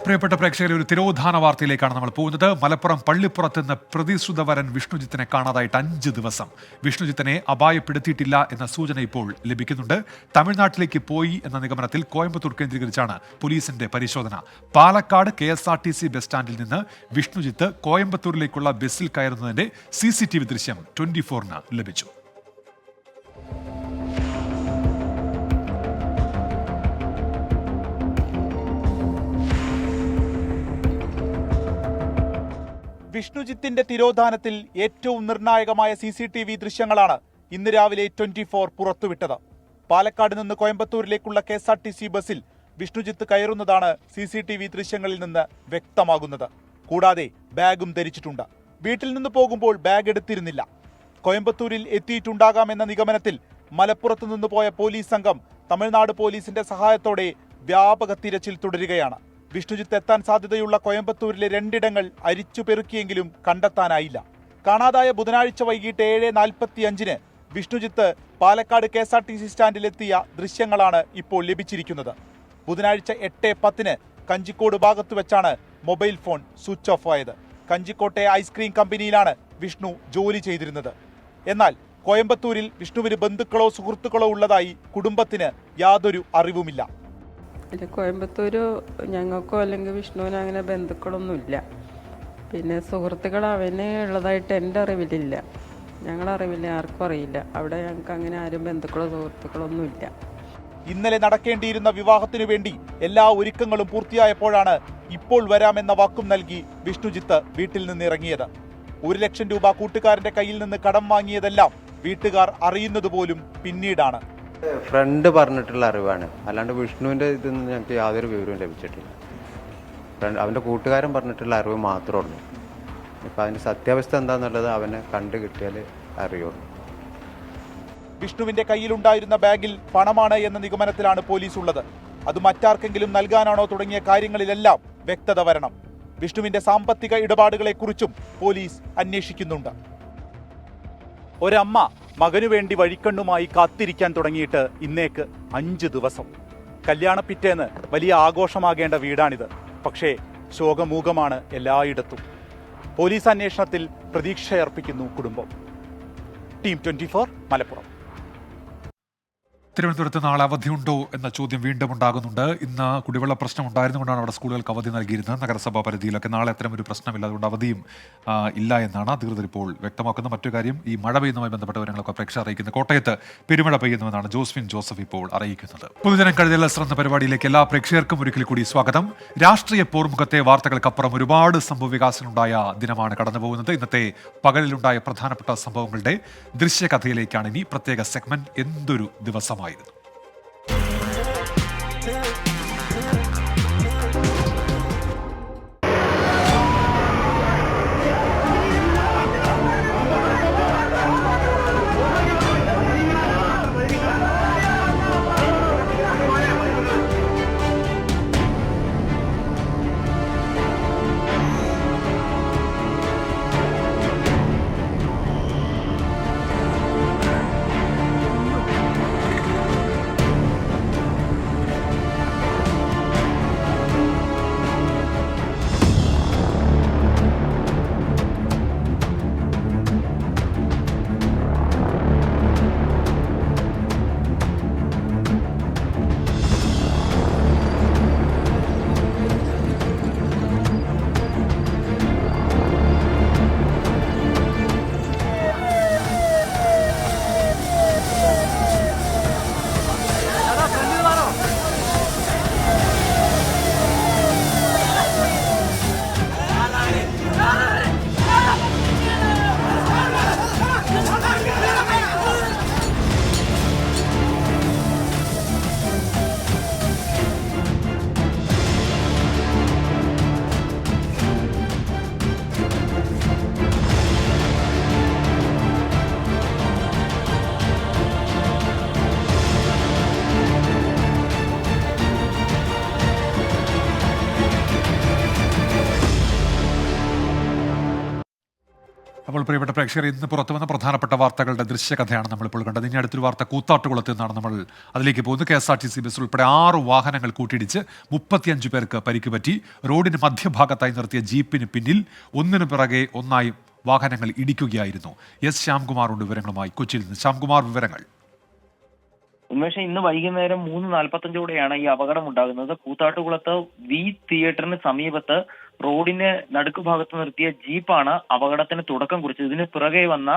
പ്രിയപ്പെട്ട പ്രേക്ഷകരെ, ഒരു തിരോധാന വാർത്തയിലേക്കാണ് നമ്മൾ പോകുന്നത്. മലപ്പുറം പള്ളിപ്പുറത്ത് നിന്ന് പ്രതിശ്രുതവരൻ വിഷ്ണുജിത്തിനെ കാണാതായിട്ട് 5 ദിവസം. വിഷ്ണുജിത്തിനെ അപായപ്പെടുത്തിയിട്ടില്ല എന്ന സൂചന ഇപ്പോൾ ലഭിക്കുന്നുണ്ട്. തമിഴ്നാട്ടിലേക്ക് പോയി എന്ന നിഗമനത്തിൽ കോയമ്പത്തൂർ കേന്ദ്രീകരിച്ചാണ് പോലീസിന്റെ പരിശോധന. പാലക്കാട് KSRTC ബസ് സ്റ്റാൻഡിൽ നിന്ന് വിഷ്ണുജിത്ത് കോയമ്പത്തൂരിലേക്കുള്ള ബസ്സിൽ കയറുന്നതിന്റെ CCTV ദൃശ്യം 24-ന് ലഭിച്ചു. വിഷ്ണുജിത്തിന്റെ തിരോധാനത്തിൽ ഏറ്റവും നിർണായകമായ CCTV ദൃശ്യങ്ങളാണ് ഇന്ന് രാവിലെ 24 പുറത്തുവിട്ടത്. പാലക്കാട് നിന്ന് കോയമ്പത്തൂരിലേക്കുള്ള KSRTC ബസ്സിൽ വിഷ്ണുജിത്ത് കയറുന്നതാണ് CCTV ദൃശ്യങ്ങളിൽ നിന്ന് വ്യക്തമാകുന്നത്. കൂടാതെ ബാഗും ധരിച്ചിട്ടുണ്ട്. വീട്ടിൽ നിന്ന് പോകുമ്പോൾ ബാഗ് എടുത്തിരുന്നില്ല. കോയമ്പത്തൂരിൽ എത്തിയിട്ടുണ്ടാകാമെന്ന നിഗമനത്തിൽ മലപ്പുറത്തു നിന്ന് പോയ പോലീസ് സംഘം തമിഴ്നാട് പോലീസിന്റെ സഹായത്തോടെ വ്യാപക തിരച്ചിൽ തുടരുകയാണ്. വിഷ്ണുജിത്ത് എത്താൻ സാധ്യതയുള്ള കോയമ്പത്തൂരിലെ 2 ഇടങ്ങൾ അരിച്ചു പെറുക്കിയെങ്കിലും കണ്ടെത്താനായില്ല. കാണാതായ ബുധനാഴ്ച വൈകിട്ട് 7:45-ന് വിഷ്ണുജിത്ത് പാലക്കാട് KSRTC സ്റ്റാൻഡിലെത്തിയ ദൃശ്യങ്ങളാണ് ഇപ്പോൾ ലഭിച്ചിരിക്കുന്നത്. ബുധനാഴ്ച 8:10-ന് കഞ്ചിക്കോട് ഭാഗത്ത് വെച്ചാണ് മൊബൈൽ ഫോൺ സ്വിച്ച് ഓഫ് ആയത്. കഞ്ചിക്കോട്ടെ ഐസ്ക്രീം കമ്പനിയിലാണ് വിഷ്ണു ജോലി ചെയ്തിരുന്നത്. എന്നാൽ കോയമ്പത്തൂരിൽ വിഷ്ണുവിന് ബന്ധുക്കളോ സുഹൃത്തുക്കളോ ഉള്ളതായി കുടുംബത്തിന് യാതൊരു അറിവുമില്ല. കോയമ്പത്തൂർ ഞങ്ങൾക്കോ അല്ലെങ്കിൽ വിഷ്ണുവിനോ അങ്ങനെ ബന്ധുക്കളൊന്നുമില്ല. പിന്നെ സുഹൃത്തുക്കൾ അവന് ഉള്ളതായിട്ട് എൻ്റെ അറിവിലില്ല. ഞങ്ങളറിവില്ല, ആർക്കും അറിയില്ല. അവിടെ ഞങ്ങൾക്ക് അങ്ങനെ ആരും ബന്ധുക്കളോ സുഹൃത്തുക്കളൊന്നുമില്ല. ഇന്നലെ നടക്കേണ്ടിയിരുന്ന വിവാഹത്തിനു വേണ്ടി എല്ലാ ഒരുക്കങ്ങളും പൂർത്തിയായപ്പോഴാണ് ഇപ്പോൾ വരാമെന്ന വാക്കും നൽകി വിഷ്ണുജിത്ത് വീട്ടിൽ നിന്ന് ഇറങ്ങിയത്. 1 ലക്ഷം രൂപ കൂട്ടുകാരന്റെ കയ്യിൽ നിന്ന് കടം വാങ്ങിയതെല്ലാം വീട്ടുകാർ അറിയുന്നത് പോലും പിന്നീടാണ്. ഫ്രണ്ട് പറഞ്ഞിട്ടുള്ള അറിവാണ്, അല്ലാണ്ട് വിഷ്ണുവിൻ്റെ ഇതൊന്നും ഞങ്ങൾക്ക് യാതൊരു വിവരവും ലഭിച്ചിട്ടില്ല. അവൻ്റെ കൂട്ടുകാരൻ പറഞ്ഞിട്ടുള്ള അറിവ് മാത്രമേ ഉള്ളൂ. ഇപ്പം അതിൻ്റെ സത്യാവസ്ഥ എന്താണെന്നുള്ളത് അവനെ കണ്ടു കിട്ടിയാൽ അറിയുള്ളൂ. വിഷ്ണുവിന്റെ കയ്യിലുണ്ടായിരുന്ന ബാഗിൽ പണമാണ് എന്ന നിഗമനത്തിലാണ് പോലീസ് ഉള്ളത്. അത് മറ്റാർക്കെങ്കിലും നൽകാനാണോ തുടങ്ങിയ കാര്യങ്ങളിലെല്ലാം വ്യക്തത വരണം. വിഷ്ണുവിന്റെ സാമ്പത്തിക ഇടപാടുകളെക്കുറിച്ചും പോലീസ് അന്വേഷിക്കുന്നുണ്ട്. ഒരമ്മ മകനു വേണ്ടി വഴിക്കണ്ണുമായി കാത്തിരിക്കാൻ തുടങ്ങിയിട്ട് ഇന്നേക്ക് 5 ദിവസം. കല്യാണ പിറ്റേന്ന് വലിയ ആഘോഷമാകേണ്ട വീടാണിത്. പക്ഷേ ശോകമൂകമാണ് എല്ലായിടത്തും. പോലീസ് അന്വേഷണത്തിൽ പ്രതീക്ഷയർപ്പിക്കുന്നു കുടുംബം. ടീം 24 മലപ്പുറം. തിരുവനന്തപുരത്ത് നാളെ അവധിയുണ്ടോ എന്ന ചോദ്യം വീണ്ടും ഉണ്ടാകുന്നുണ്ട്. ഇന്ന് കുടിവെള്ള പ്രശ്നം ഉണ്ടായിരുന്നുകൊണ്ടാണ് അവിടെ സ്കൂളുകൾക്ക് അവധി നൽകിയിരുന്നത്. നഗരസഭാ പരിധിയിലൊക്കെ നാളെ അത്തരമൊരു പ്രശ്നമില്ല, അതുകൊണ്ട് അവധിയും ഇല്ല എന്നാണ് അധികൃതർ ഇപ്പോൾ വ്യക്തമാക്കുന്നത്. മറ്റു കാര്യം, ഈ മഴ പെയ്യുന്നതുമായി ബന്ധപ്പെട്ട വിവരങ്ങളൊക്കെ പ്രേക്ഷകർ അറിയിക്കുന്നത്. കോട്ടയത്ത് പെരുമഴ പെയ്യുന്നുവെന്നാണ് ജോസ്ഫിൻ ജോസഫ് ഇപ്പോൾ അറിയിക്കുന്നത്. പൊതുജനം കഴുതൽ ശ്രദ്ധ പരിപാടിയിലേക്ക് എല്ലാ പ്രേക്ഷകർക്കും ഒരിക്കൽ കൂടി സ്വാഗതം. രാഷ്ട്രീയ പോർമുഖത്തെ വാർത്തകൾക്കപ്പുറം ഒരുപാട് സംഭവവികാസങ്ങളുണ്ടായ ദിനമാണ് കടന്നുപോകുന്നത്. ഇന്നത്തെ പകലിലുണ്ടായ പ്രധാനപ്പെട്ട സംഭവങ്ങളുടെ ദൃശ്യകഥയിലേക്കാണ് ഇനി പ്രത്യേക സെഗ്മെന്റ്. എന്തൊരു ദിവസമായിരുന്നു. അപ്പോൾ പ്രിയപ്പെട്ട പ്രേക്ഷകർ, ഇന്ന് പുറത്തു വന്ന പ്രധാനപ്പെട്ട വാർത്തകളുടെ ദൃശ്യകഥയാണ് നമ്മളിപ്പോൾ കണ്ടത്. ഇനി അടുത്തൊരു വാർത്ത കൂത്താട്ടുകുളത്ത് നിന്നാണ് നമ്മൾ അതിലേക്ക് പോകുന്നത്. KSRTC ബസ് ഉൾപ്പെടെ 6 വാഹനങ്ങൾ കൂട്ടിയിടിച്ച് 35 പേർക്ക് പരിക്ക് പറ്റി. റോഡിന് മധ്യഭാഗത്തായി നിർത്തിയ ജീപ്പിന് പിന്നിൽ ഒന്നിനു പിറകെ ഒന്നായി വാഹനങ്ങൾ ഇടിക്കുകയായിരുന്നു. എസ് ശ്യാംകുമാറുണ്ട് വിവരങ്ങളുമായി കൊച്ചിയിൽ നിന്ന്. ശ്യാംകുമാർ, വിവരങ്ങൾ. ഉന്മേഷം, ഇന്ന് വൈകുന്നേരം 3:45 ഈ അപകടം ഉണ്ടാകുന്നത്. കൂത്താട്ടുകുളത്ത് വി തിയേറ്ററിന് സമീപത്ത് റോഡിന് നടുക്ക് ഭാഗത്ത് നിർത്തിയ ജീപ്പാണ് അപകടത്തിന് തുടക്കം കുറിച്ചത്. ഇതിന് പിറകെ വന്ന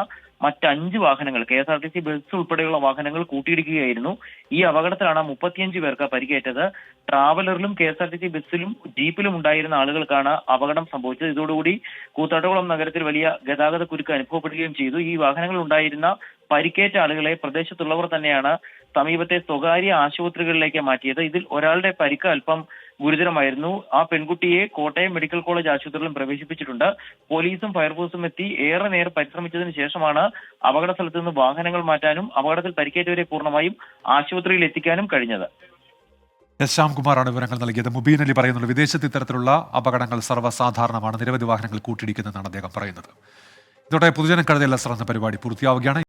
മറ്റ് 5 വാഹനങ്ങൾ, KSRTC ബസ് ഉൾപ്പെടെയുള്ള വാഹനങ്ങൾ കൂട്ടിയിടിക്കുകയായിരുന്നു. ഈ അപകടത്തിലാണ് 35 പേർക്ക് പരിക്കേറ്റത്. ട്രാവലറിലും KSRTC ബസ്സിലും ജീപ്പിലും ഉണ്ടായിരുന്ന ആളുകൾക്കാണ് അപകടം സംഭവിച്ചത്. ഇതോടുകൂടി കൂത്താട്ടുകുളം നഗരത്തിൽ വലിയ ഗതാഗത കുരുക്ക് അനുഭവപ്പെടുകയും ചെയ്തു. ഈ വാഹനങ്ങളിൽ ഉണ്ടായിരുന്ന പരിക്കേറ്റ ആളുകളെ പ്രദേശത്തുള്ളവർ തന്നെയാണ് സമീപത്തെ സ്വകാര്യ ആശുപത്രികളിലേക്ക് മാറ്റിയത്. ഇതിൽ ഒരാളുടെ പരിക്ക് അല്പം ഗുരുതരമായിരുന്നു. ആ പെൺകുട്ടിയെ കോട്ടയം മെഡിക്കൽ കോളേജ് ആശുപത്രിയിലും പ്രവേശിപ്പിച്ചിട്ടുണ്ട്. പോലീസും ഫയർഫോഴ്സും എത്തി ഏറെ നേരം പരിശ്രമിച്ചതിന് ശേഷമാണ് അപകട സ്ഥലത്ത് നിന്ന് വാഹനങ്ങൾ മാറ്റാനും അപകടത്തിൽ പരിക്കേറ്റവരെ പൂർണ്ണമായും ആശുപത്രിയിൽ എത്തിക്കാനും കഴിഞ്ഞത്. എസ് ശ്യാംകുമാറാണ് വിവരങ്ങൾ നൽകിയത്. മുബീൻ അലി പറയുന്നുള്ളൂ, വിദേശത്ത് ഇത്തരത്തിലുള്ള അപകടങ്ങൾ സർവ്വസാധാരണമാണ്, നിരവധി വാഹനങ്ങൾ കൂട്ടിയിടിക്കുന്നതെന്നാണ് അദ്ദേഹം പറയുന്നത്. ഇതോടെ പൊതുജനം കഴുതയിൽ എന്ന പരിപാടി പൂർത്തിയാവുകയാണ്.